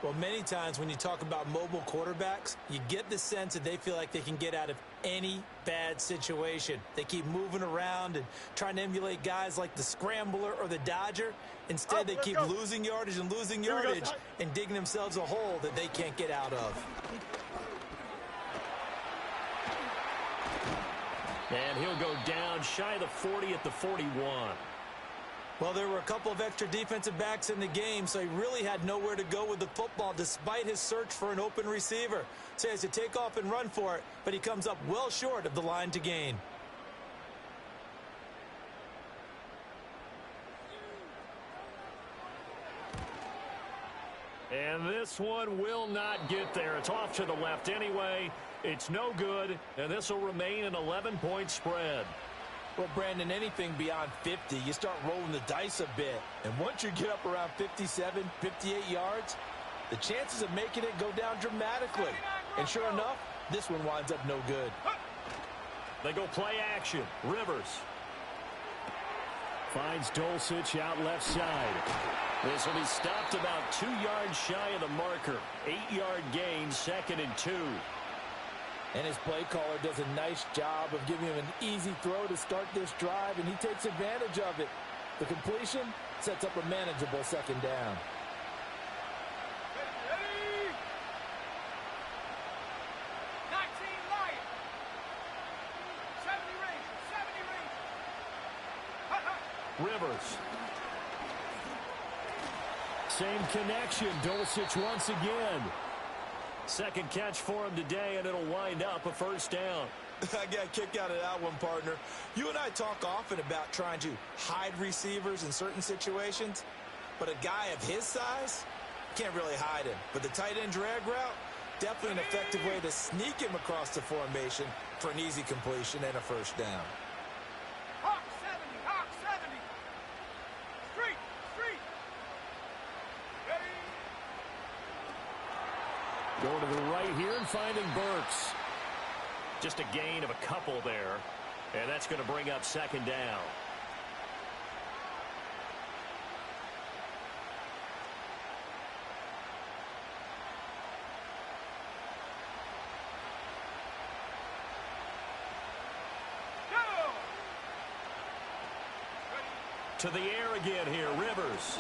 Speaker 3: Well, many times when you talk about mobile quarterbacks, you get the sense that they feel like they can get out of any bad situation. They keep moving around and trying to emulate guys like the Scrambler or the Dodger. Instead, they keep losing yardage and losing yardage and digging themselves a hole that they can't get out of.
Speaker 1: And he'll go down shy of the 40 at the 41.
Speaker 3: Well, there were a couple of extra defensive backs in the game, so he really had nowhere to go with the football despite his search for an open receiver. So he has to take off and run for it, but he comes up well short of the line to gain.
Speaker 1: And this one will not get there. It's off to the left anyway. It's no good, and this will remain an 11-point spread.
Speaker 5: Well, Brandon, anything beyond 50, you start rolling the dice a bit. And once you get up around 57, 58 yards, the chances of making it go down dramatically. And sure enough, this one winds up no good.
Speaker 1: They go play action. Rivers
Speaker 4: finds Dulcich out left side.
Speaker 1: This will be stopped about 2 yards shy of the marker. 8-yard gain, 2nd and 2.
Speaker 5: And his play caller does a nice job of giving him an easy throw to start this drive, and he takes advantage of it. The completion sets up a manageable 2nd down.
Speaker 2: Ready. 19 Lions. 70 Rangers. 70 Rangers.
Speaker 1: Rivers.
Speaker 4: Same connection. Dulcich once again.
Speaker 1: Second catch for him today, and it'll wind up a 1st down.
Speaker 3: I got a kick out of that one, partner. You and I talk often about trying to hide receivers in certain situations, but a guy of his size can't really hide him. But the tight end drag route, definitely an effective way to sneak him across the formation for an easy completion and a 1st down.
Speaker 2: Hawk 70. Hawk 70. Street. Street. Ready.
Speaker 4: Going to the right here and finding Burks.
Speaker 1: Just a gain of a couple there, and that's going to bring up 2nd down.
Speaker 2: Go.
Speaker 1: To the air again here, Rivers.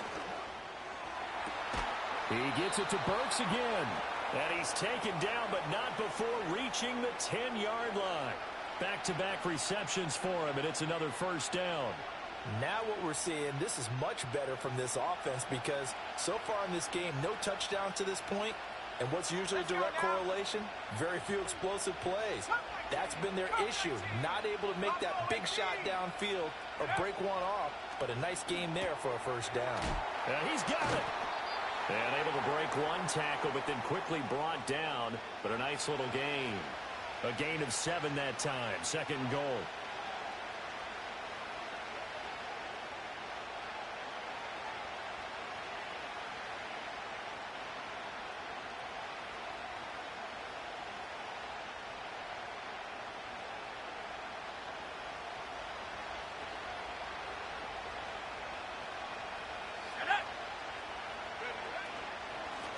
Speaker 4: He gets it to Burks again.
Speaker 1: And he's taken down, but not before reaching the 10-yard line. Back-to-back receptions for him, and it's another 1st down.
Speaker 5: Now what we're seeing, this is much better from this offense because so far in this game, no touchdown to this point. And what's usually a direct correlation? Very few explosive plays. That's been their issue. Not able to make that big shot downfield or break one off, but a nice game there for a 1st down.
Speaker 1: And he's got it. And able to break one tackle, but then quickly brought down. But a nice little gain. A gain of 7 that time. 2nd and goal.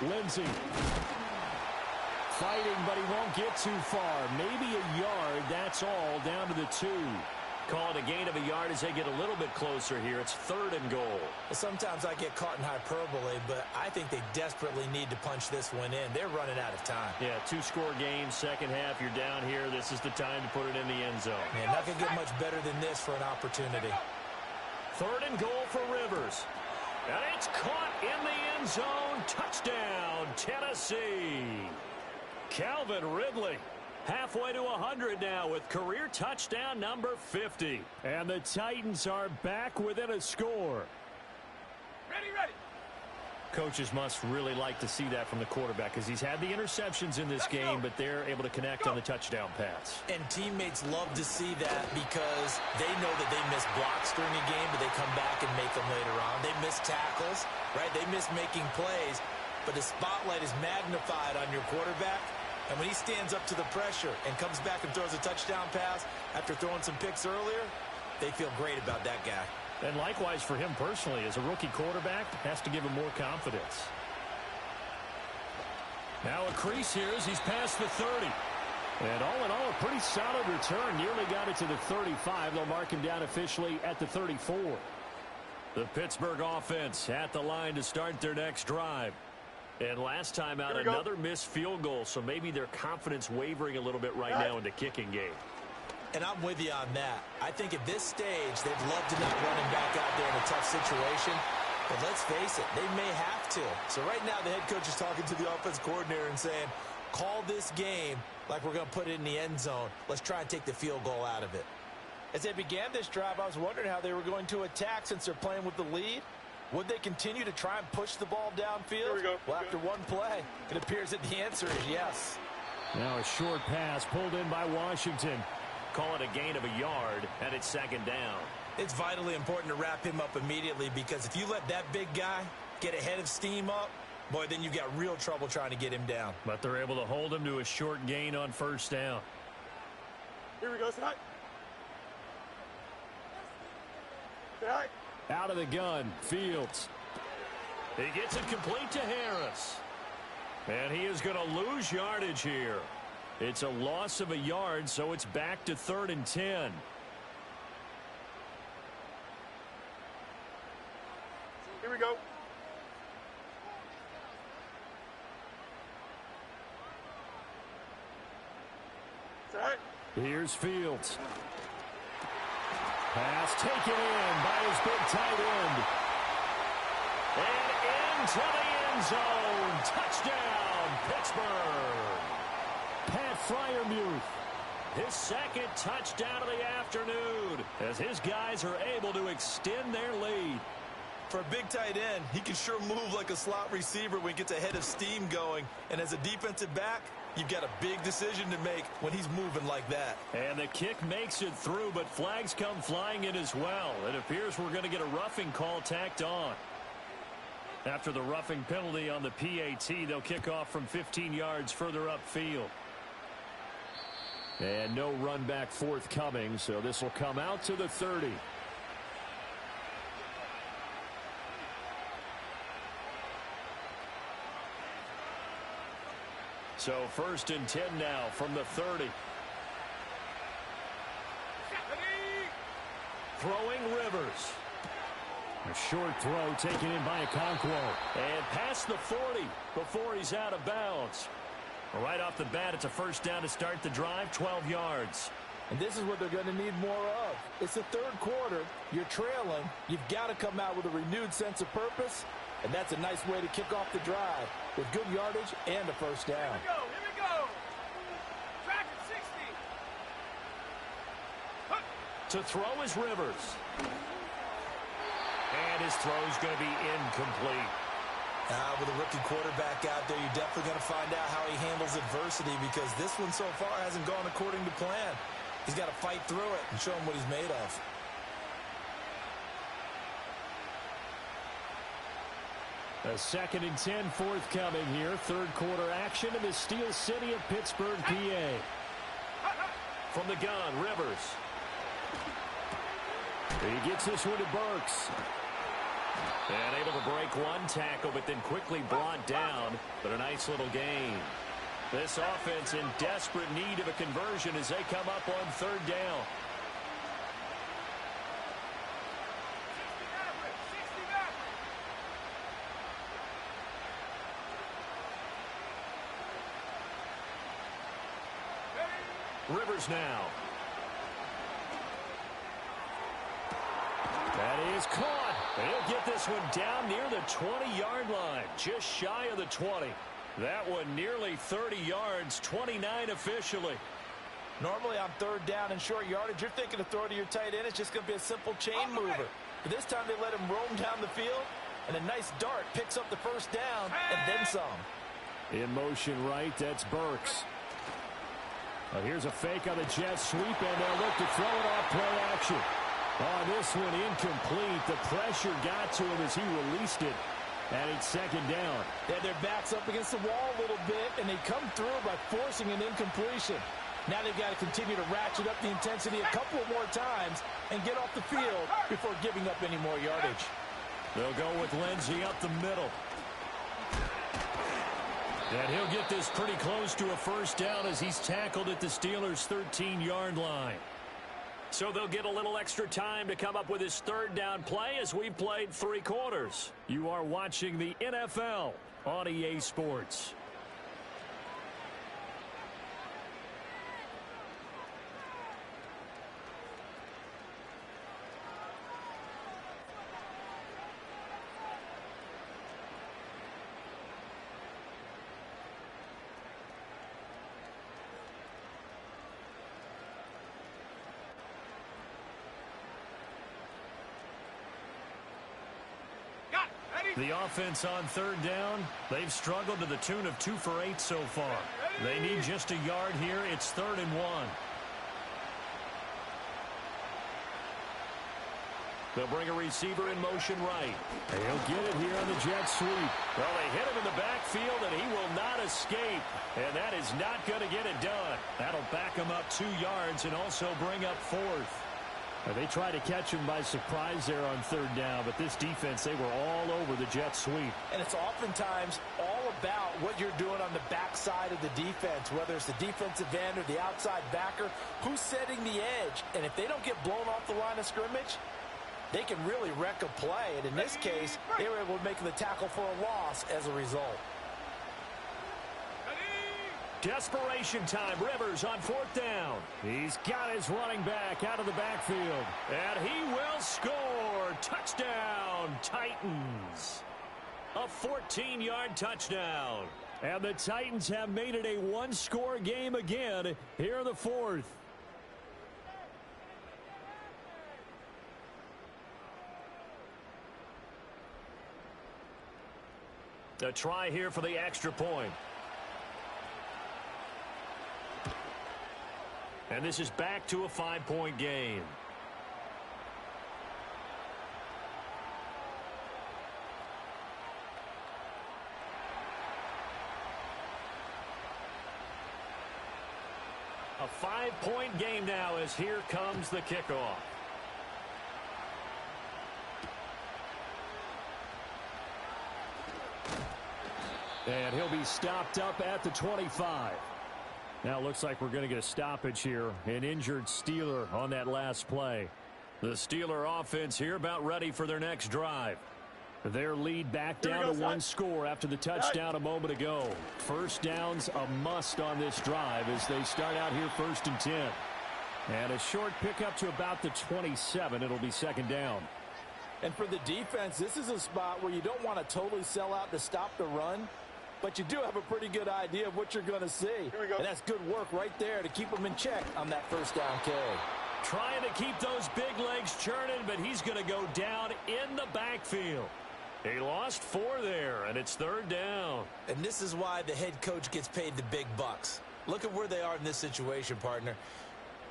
Speaker 4: Lindsey fighting, but he won't get too far. Maybe a yard, that's all, down to the 2.
Speaker 1: Call it a gain of a yard as they get a little bit closer here. It's 3rd and goal.
Speaker 3: Well, sometimes I get caught in hyperbole, but I think they desperately need to punch this one in. They're running out of time.
Speaker 1: Yeah, 2-score game, 2nd half. You're down here. This is the time to put it in the end zone.
Speaker 3: Man, not going to get much better than this for an opportunity.
Speaker 1: 3rd and goal for Rivers. And it's caught in the end zone. Touchdown, Tennessee. Calvin Ridley, halfway to 100 now with career touchdown number 50.
Speaker 4: And the Titans are back within a score.
Speaker 2: Ready, ready.
Speaker 1: Coaches must really like to see that from the quarterback because he's had the interceptions in this game, but they're able to connect on the touchdown pass.
Speaker 3: And teammates love to see that because they know that they miss blocks during a game, but they come back and make them later on. They miss tackles, right? They miss making plays, but the spotlight is magnified on your quarterback. And when he stands up to the pressure and comes back and throws a touchdown pass after throwing some picks earlier, they feel great about that guy.
Speaker 4: And likewise for him personally, as a rookie quarterback, has to give him more confidence.
Speaker 1: Now a crease here as he's past the 30.
Speaker 4: And all in all, a pretty solid return. Nearly got it to the 35. They'll mark him down officially at the 34.
Speaker 1: The Pittsburgh offense at the line to start their next drive. And last time out, another missed field goal, so maybe their confidence wavering a little bit right now in the kicking game.
Speaker 3: And I'm with you on that. I think at this stage, they'd love to not run him back out there in a tough situation. But let's face it, they may have to. So right now, the head coach is talking to the offense coordinator and saying, call this game like we're going to put it in the end zone. Let's try and take the field goal out of it.
Speaker 5: As they began this drive, I was wondering how they were going to attack since they're playing with the lead. Would they continue to try and push the ball downfield?
Speaker 2: Here we go.
Speaker 5: Well, after one play, it appears that the answer is yes.
Speaker 1: Now a short pass pulled in by Washington. Call it a gain of a yard, and it's second down.
Speaker 3: It's vitally important to wrap him up immediately because if you let that big guy get ahead of steam up, boy, then you've got real trouble trying to get him down.
Speaker 1: But they're able to hold him to a short gain on first down.
Speaker 2: Here we go, Scott. Say hi.
Speaker 1: Out of the gun, Fields. He gets it complete to Harris. And he is going to lose yardage here. It's a loss of a yard, so it's back to 3rd and 10.
Speaker 2: Here we go. Say hi.
Speaker 1: Here's Fields. Pass taken in by his big tight end. And into the end zone. Touchdown, Pittsburgh. Pat Freiermuth, his second touchdown of the afternoon, as his guys are able to extend their lead.
Speaker 3: For a big tight end, he can sure move like a slot receiver when he gets a head of steam going. And as a defensive back, you've got a big decision to make when he's moving like that.
Speaker 1: And the kick makes it through, but flags come flying in as well. It appears we're going to get a roughing call tacked on. After the roughing penalty on the PAT, they'll kick off from 15 yards further upfield. And no run back forthcoming, so this will come out to the 30. So 1st and 10 now from the 30. Throwing Rivers. A short throw taken in by Okonkwo. And past the 40 before he's out of bounds. Right off the bat, it's a first down to start the drive, 12 yards.
Speaker 5: And this is what they're going to need more of. It's the third quarter. You're trailing. You've got to come out with a renewed sense of purpose. And that's a nice way to kick off the drive with good yardage and a first down.
Speaker 2: Here we go. Track at 60.
Speaker 1: To throw is Rivers. And his throw's going to be incomplete.
Speaker 3: With a rookie quarterback out there, you're definitely going to find out how he handles adversity because this one so far hasn't gone according to plan. He's got to fight through it and show him what he's made of.
Speaker 1: A 2nd and 10 forthcoming here. Third quarter action in the Steel City of Pittsburgh, PA. From the gun, Rivers. He gets this one to Burks. And able to break one tackle, but then quickly brought down. But a nice little gain. This offense in desperate need of a conversion as they come up on 3rd down. Rivers now. That is caught. He'll get this one down near the 20-yard line, just shy of the 20. That one nearly 30 yards, 29 officially.
Speaker 5: Normally on 3rd down and short yardage, you're thinking to throw to your tight end. It's just going to be a simple chain mover. But this time they let him roam down the field, and a nice dart picks up the first down and then some.
Speaker 1: In motion right, that's Burks. Here's a fake on the jet sweep, and they'll look to throw it off play action. On this one, incomplete. The pressure got to him as he released it, and it's 2nd down.
Speaker 5: They had their backs up against the wall a little bit, and they come through by forcing an incompletion. Now they've got to continue to ratchet up the intensity a couple of more times and get off the field before giving up any more yardage.
Speaker 1: They'll go with Lindsey up the middle. And he'll get this pretty close to a first down as he's tackled at the Steelers' 13-yard line. So they'll get a little extra time to come up with his 3rd down play as we've played 3 quarters. You are watching the NFL on EA Sports. The offense on third down, they've struggled to the tune of 2 for 8 so far. They need just a yard here. It's 3rd and 1. They'll bring a receiver in motion right.
Speaker 4: He'll get it here on the jet sweep.
Speaker 1: Well, they hit him in the backfield, and he will not escape. And that is not going to get it done. That'll back him up 2 yards and also bring up 4th.
Speaker 4: They tried to catch him by surprise there on 3rd down, but this defense, they were all over the jet sweep.
Speaker 5: And it's oftentimes all about what you're doing on the backside of the defense, whether it's the defensive end or the outside backer, who's setting the edge. And if they don't get blown off the line of scrimmage, they can really wreck a play. And in this case, they were able to make the tackle for a loss as a result.
Speaker 1: Desperation time. Rivers on 4th down.
Speaker 4: He's got his running back out of the backfield.
Speaker 1: And he will score. Touchdown, Titans. A 14-yard touchdown.
Speaker 4: And the Titans have made it a 1-score game again here in the 4th.
Speaker 1: A try here for the extra point. And this is back to a 5-point game. A 5-point game now as here comes the kickoff.
Speaker 4: And he'll be stopped up at the 25. Now it looks like we're going to get a stoppage here. An injured Steeler on that last play.
Speaker 1: The Steeler offense here about ready for their next drive.
Speaker 4: Their lead back down to 1 score after the touchdown a moment ago. First down's a must on this drive as they start out here 1st and 10. And a short pickup to about the 27. It'll be 2nd down.
Speaker 5: And for the defense, this is a spot where you don't want to totally sell out to stop the run, but you do have a pretty good idea of what you're going to see. And that's good work right there to keep them in check on that 1st down carry.
Speaker 1: Trying to keep those big legs churning, but he's going to go down in the backfield. He lost 4 there, and it's 3rd down.
Speaker 3: And this is why the head coach gets paid the big bucks. Look at where they are in this situation, partner.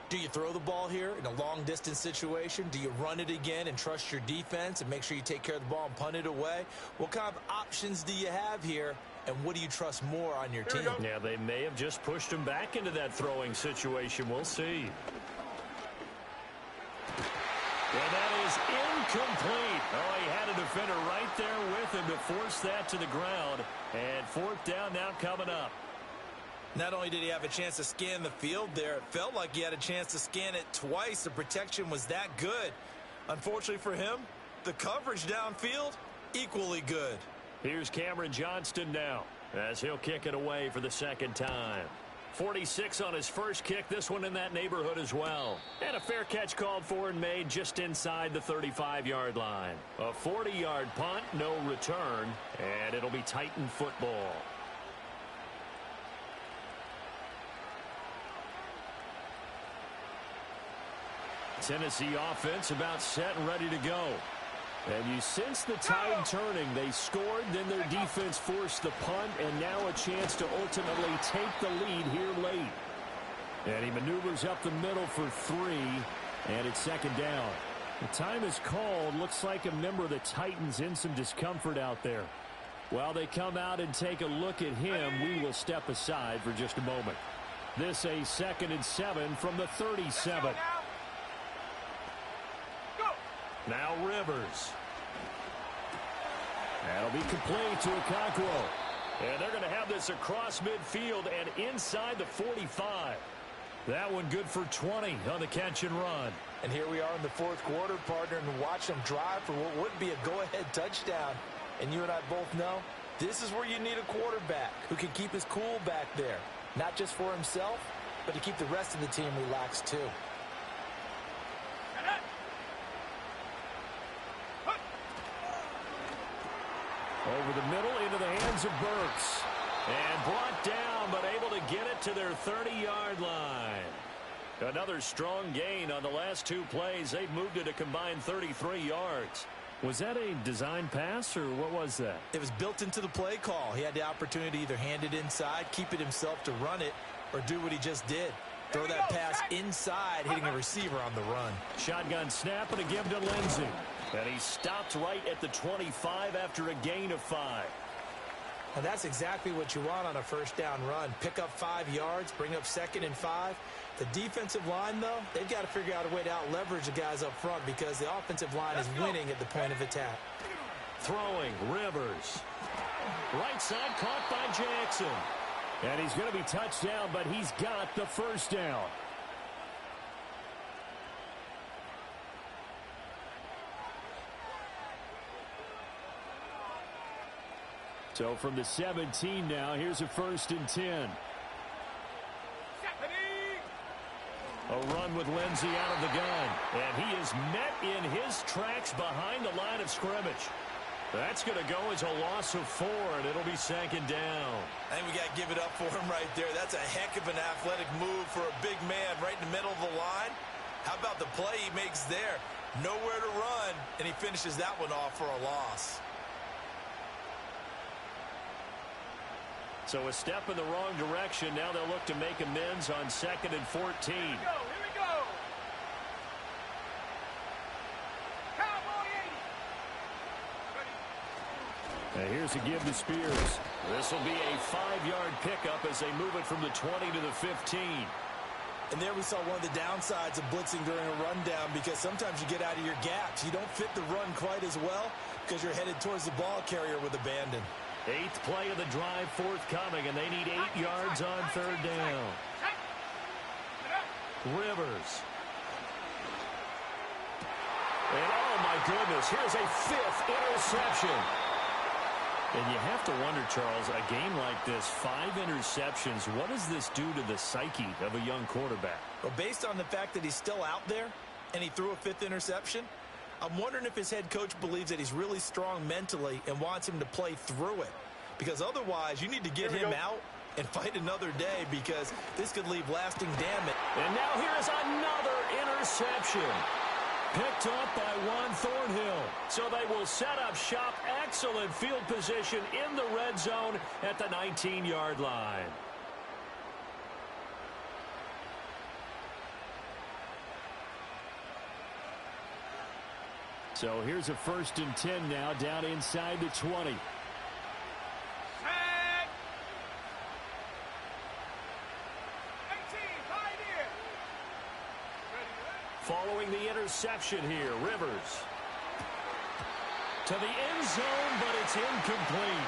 Speaker 3: Do you throw the ball here in a long-distance situation? Do you run it again and trust your defense and make sure you take care of the ball and punt it away? What kind of options do you have here, and what do you trust more on your team?
Speaker 1: Yeah, they may have just pushed him back into that throwing situation. We'll see. And that is incomplete. Oh, he had a defender right there with him to force that to the ground. And 4th down now coming up.
Speaker 3: Not only did he have a chance to scan the field there, it felt like he had a chance to scan it twice. The protection was that good. Unfortunately for him, the coverage downfield, equally good.
Speaker 1: Here's Cameron Johnston now as he'll kick it away for the 2nd time. 46 on his first kick, this one in that neighborhood as well. And a fair catch called for and made just inside the 35-yard line. A 40-yard punt, no return, and it'll be Titan football. Tennessee offense about set and ready to go.
Speaker 4: And you sense the tide turning. They scored, then their defense forced the punt, and now a chance to ultimately take the lead here late. And he maneuvers up the middle for 3, and it's 2nd down. The time is called. Looks like a member of the Titans in some discomfort out there. While they come out and take a look at him, we will step aside for just a moment. This a 2nd and 7 from the 37.
Speaker 1: Now Rivers.
Speaker 4: That'll be complete to Okonkwo.
Speaker 1: And they're going to have this across midfield and inside the 45. That one good for 20 on the catch and run.
Speaker 5: And here we are in the 4th quarter, partner, and watch them drive for what would be a go-ahead touchdown. And you and I both know this is where you need a quarterback who can keep his cool back there. Not just for himself, but to keep the rest of the team relaxed too.
Speaker 1: Over the middle into the hands of Burks. And brought down, but able to get it to their 30-yard line. Another strong gain on the last 2 plays. They've moved it a combined 33 yards.
Speaker 4: Was that a design pass, or what was that?
Speaker 3: It was built into the play call. He had the opportunity to either hand it inside, keep it himself to run it, or do what he just did. Throw that pass inside, hitting a receiver on the run.
Speaker 1: Shotgun snap and a give to Lindsey. And he stopped right at the 25 after a gain of 5.
Speaker 3: And that's exactly what you want on a first down run. Pick up 5 yards, bring up 2nd and 5. The defensive line, though, they've got to figure out a way to out-leverage the guys up front because the offensive line is winning at the point of attack.
Speaker 1: Throwing, Rivers. Right side caught by Jackson. And he's going to be touched down, but he's got the first down. So from the 17 now, here's a 1st and 10. A run with Lindsey out of the gun. And he is met in his tracks behind the line of scrimmage. That's going to go as a loss of 4, and it'll be 2nd down.
Speaker 5: I think we got to give it up for him right there. That's a heck of an athletic move for a big man right in the middle of the line. How about the play he makes there? Nowhere to run, and he finishes that one off for a loss.
Speaker 1: So a step in the wrong direction. Now they'll look to make amends on 2nd and 14.
Speaker 2: Here we go. Cowboy 80.
Speaker 1: And here's a give to Spears. This will be a 5-yard pickup as they move it from the 20 to the 15.
Speaker 3: And there we saw one of the downsides of blitzing during a rundown because sometimes you get out of your gaps. You don't fit the run quite as well because you're headed towards the ball carrier with abandon.
Speaker 1: 8th play of the drive forthcoming, and they need 8 yards on 3rd down. Rivers. And oh my goodness, here's a 5th interception. And you have to wonder, Charles, a game like this, 5 interceptions, what does this do to the psyche of a young quarterback?
Speaker 3: Well, based on the fact that he's still out there and he threw a 5th interception, I'm wondering if his head coach believes that he's really strong mentally and wants him to play through it. Because otherwise, you need to get him out and fight another day because this could leave lasting damage.
Speaker 1: And now here is another interception. Picked up by Juan Thornhill. So they will set up shop. Excellent field position in the red zone at the 19-yard line. So here's a 1st and 10 now down inside the 20. Following the interception here, Rivers. To the end zone, but it's incomplete.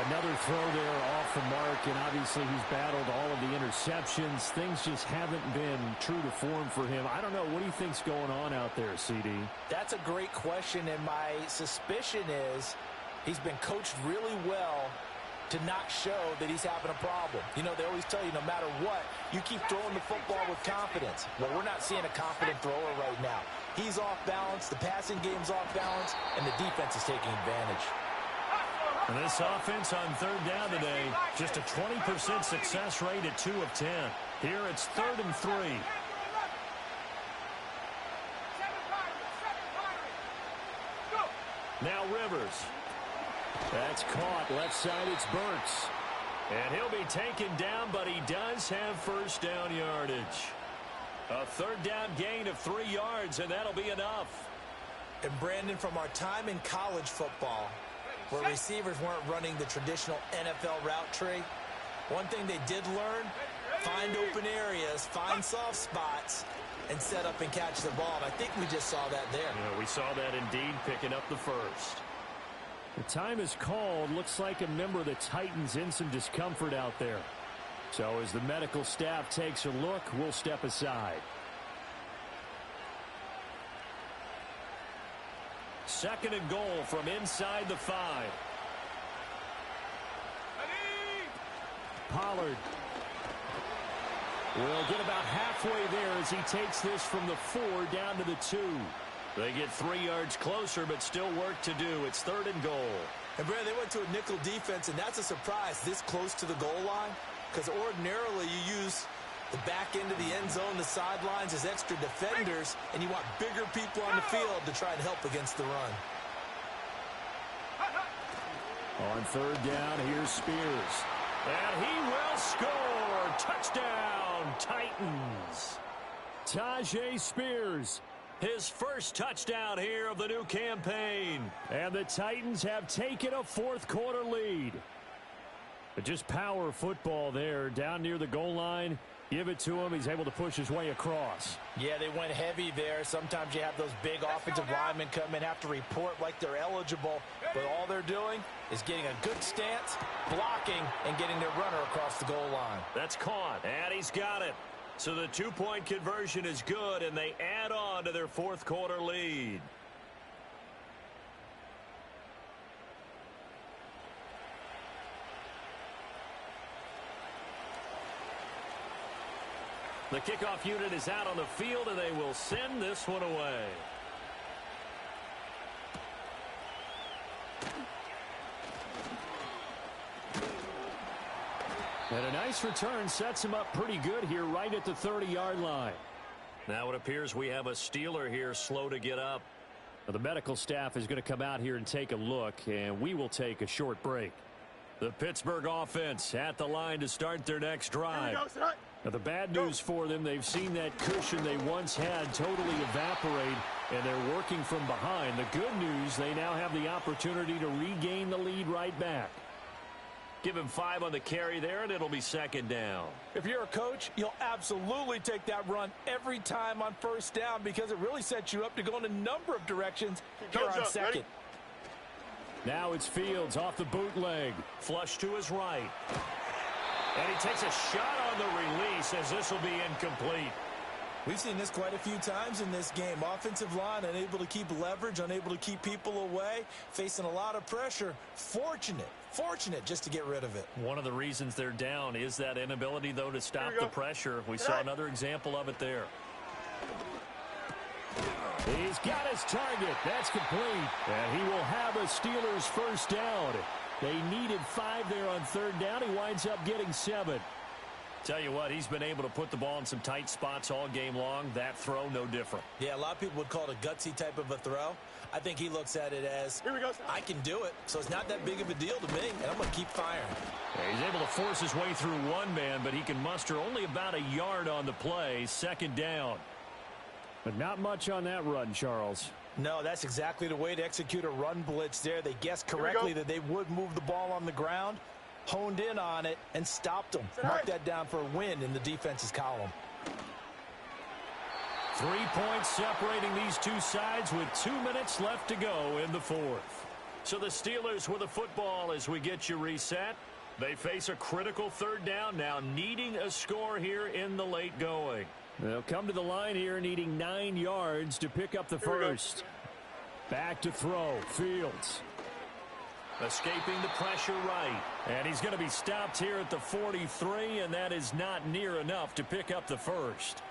Speaker 4: Another throw there off the mark, and obviously he's battled all of the interceptions. Things just haven't been true to form for him. I don't know. What do you think's going on out there, CD?
Speaker 3: That's a great question, and my suspicion is he's been coached really well to not show that he's having a problem. You know, they always tell you no matter what, you keep throwing the football with confidence. Well, we're not seeing a confident thrower right now. He's off balance, the passing game's off balance, and the defense is taking advantage.
Speaker 1: And this offense on 3rd down today, just a 20% success rate at 2 of 10. Here it's 3rd and 3. Now Rivers. That's caught. Left side, it's Burks. And he'll be taken down, but he does have 1st down yardage. A 3rd down gain of 3 yards, and that'll be enough.
Speaker 3: And Brandon, from our time in college football, where receivers weren't running the traditional NFL route tree, one thing they did learn, find open areas, find soft spots, and set up and catch the ball. And I think we just saw that there.
Speaker 1: Yeah, we saw that indeed, picking up the 1st.
Speaker 4: The time is called. Looks like a member of the Titans in some discomfort out there. So as the medical staff takes a look, we'll step aside.
Speaker 1: 2nd and goal from inside the 5.
Speaker 4: Pollard
Speaker 1: will get about halfway there as he takes this from the 4 down to the 2. They get 3 yards closer, but still work to do. It's 3rd and goal.
Speaker 3: And, Brad, they went to a nickel defense, and that's a surprise this close to the goal line because ordinarily you use the back end of the end zone, the sidelines as extra defenders, and you want bigger people on the field to try and help against the run.
Speaker 1: On third down, here's Spears. And he will score. Touchdown, Titans. Tyjae Spears, his first touchdown here of the new campaign. And the Titans have taken a fourth-quarter lead. But just power football there down near the goal line. Give it to him. He's able to push his way across.
Speaker 5: Yeah, they went heavy there. Sometimes you have those big offensive linemen come in, have to report like they're eligible. But all they're doing is getting a good stance, blocking, and getting their runner across the goal line.
Speaker 1: That's caught, and he's got it. So the two-point conversion is good, and they add on to their fourth-quarter lead. The kickoff unit is out on the field, and they will send this one away. And a nice return sets him up pretty good here right at the 30-yard line. Now it appears we have a Steeler here slow to get up. Now the medical staff is going to come out here and take a look, and we will take a short break. The Pittsburgh offense at the line to start their next drive. Now the bad news for them, they've seen that cushion they once had totally evaporate, and they're working from behind. The good news, they now have the opportunity to regain the lead right back. Give him 5 on the carry there, and it'll be second down.
Speaker 5: If you're a coach, you'll absolutely take that run every time on first down because it really sets you up to go in a number of directions here on second.
Speaker 1: Now it's Fields off the bootleg. Flush to his right. And he takes a shot on the release as this will be incomplete.
Speaker 3: We've seen this quite a few times in this game. Offensive line unable to keep leverage, unable to keep people away, facing a lot of pressure. Fortunate just to get rid of it.
Speaker 1: One of the reasons they're down is that inability, though, to stop the pressure. We saw another example of it there. He's got his target. That's complete. And he will have a Steelers first down. They needed 5 there on third down. He winds up getting 7. Tell you what, he's been able to put the ball in some tight spots all game long. That throw, no different.
Speaker 3: Yeah, a lot of people would call it a gutsy type of a throw. I think he looks at it as, I can do it, so it's not that big of a deal to me, and I'm going to keep firing.
Speaker 1: Yeah, he's able to force his way through one man, but he can muster only about a yard on the play. Second down. But not much on that run, Charles.
Speaker 5: No, that's exactly the way to execute a run blitz there. They guessed correctly that they would move the ball on the ground, honed in on it, and stopped them. Mark that down for a win in the defense's column.
Speaker 1: 3 points separating these two sides with 2 minutes left to go in the fourth. So the Steelers with the football as we get you reset. They face a critical third down now, needing a score here in the late going. They'll come to the line here needing 9 yards to pick up the first. Back to throw. Fields. Escaping the pressure right. And he's going to be stopped here at the 43, and that is not near enough to pick up the first.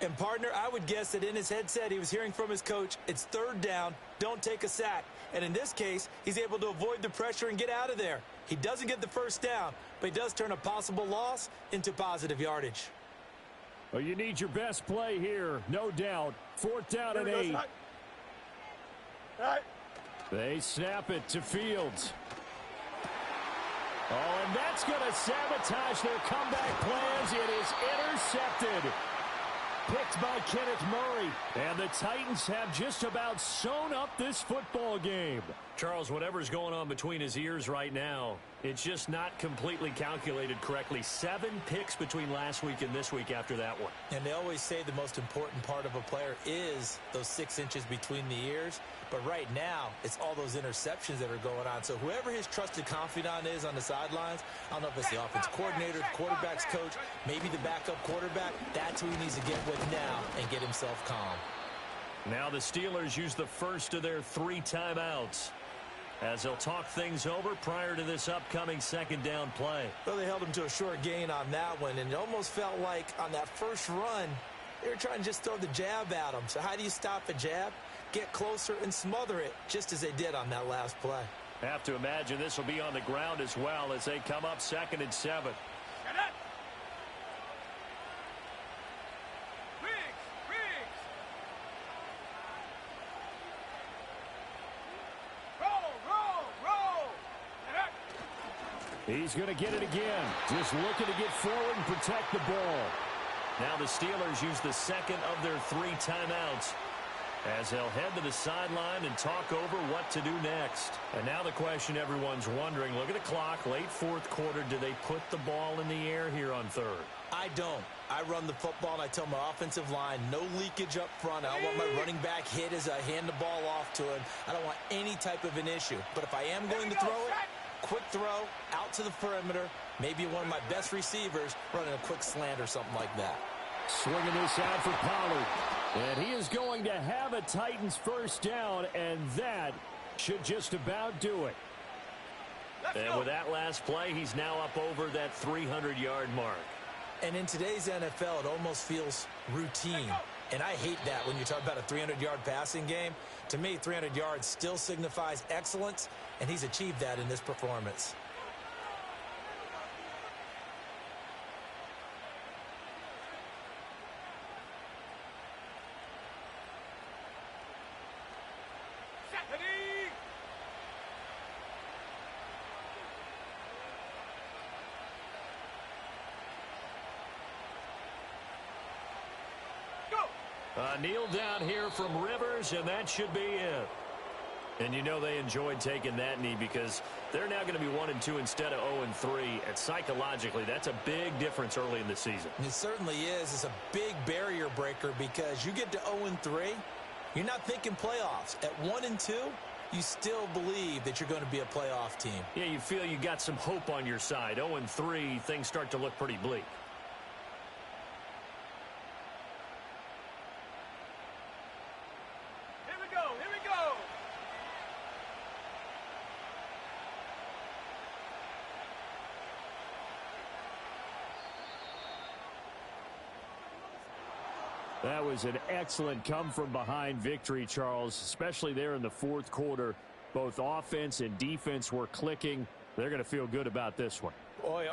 Speaker 3: And, partner, I would guess that in his headset he was hearing from his coach, it's third down, don't take a sack. And in this case, he's able to avoid the pressure and get out of there. He doesn't get the first down, but he does turn a possible loss into positive yardage.
Speaker 1: Well, you need your best play here, no doubt. Fourth down and 8. They snap it to Fields. Oh, and that's going to sabotage their comeback plans. It is intercepted. Picked by Kenneth Murray. And the Titans have just about sewn up this football game. Charles, whatever's going on between his ears right now, it's just not completely calculated correctly. 7 picks between last week and this week after that one.
Speaker 3: And they always say the most important part of a player is those 6 inches between the ears. But right now, it's all those interceptions that are going on. So whoever his trusted confidant is on the sidelines, I don't know if it's the offense coordinator, the quarterback's coach, maybe the backup quarterback, that's who he needs to get with now and get himself calm.
Speaker 1: Now the Steelers use the first of their 3 timeouts as they'll talk things over prior to this upcoming second down play.
Speaker 3: Well, they held him to a short gain on that one, and it almost felt like on that first run, they were trying to just throw the jab at him. So how do you stop a jab? Get closer and smother it, just as they did on that last play.
Speaker 1: Have to imagine this will be on the ground as well as they come up 2nd and 7. He's going to get it again. Just looking to get forward and protect the ball.
Speaker 6: Now the Steelers use the second of their 3 timeouts as they'll head to the sideline and talk over what to do next. And now the question everyone's wondering, look at the clock, late fourth quarter, do they put the ball in the air here on third?
Speaker 3: I don't. I run the football, and I tell my offensive line, no leakage up front. I don't want my running back hit as I hand the ball off to him. I don't want any type of an issue. But if I am going to throw it, quick throw, out to the perimeter, maybe one of my best receivers running a quick slant or something like that.
Speaker 1: Swinging this out for Pollard. And he is going to have a Titans first down, and that should just about do it.
Speaker 6: And with that last play, he's now up over that 300-yard mark.
Speaker 3: And in today's NFL, it almost feels routine. And I hate that when you talk about a 300-yard passing game. To me, 300 yards still signifies excellence, and he's achieved that in this performance.
Speaker 6: Kneel down here from Rivers, and that should be it. And you know they enjoyed taking that knee because they're now going to be 1-2 instead of 0-3. And psychologically, that's a big difference early in the season.
Speaker 3: It certainly is. It's a big barrier breaker because you get to 0-3, you're not thinking playoffs. At 1-2, you still believe that you're going to be a playoff team.
Speaker 6: Yeah, you feel you got some hope on your side. 0-3, things start to look pretty bleak.
Speaker 1: That was an excellent come-from-behind victory, Charles, especially there in the fourth quarter. Both offense and defense were clicking. They're going to feel good about this one.
Speaker 3: Boy,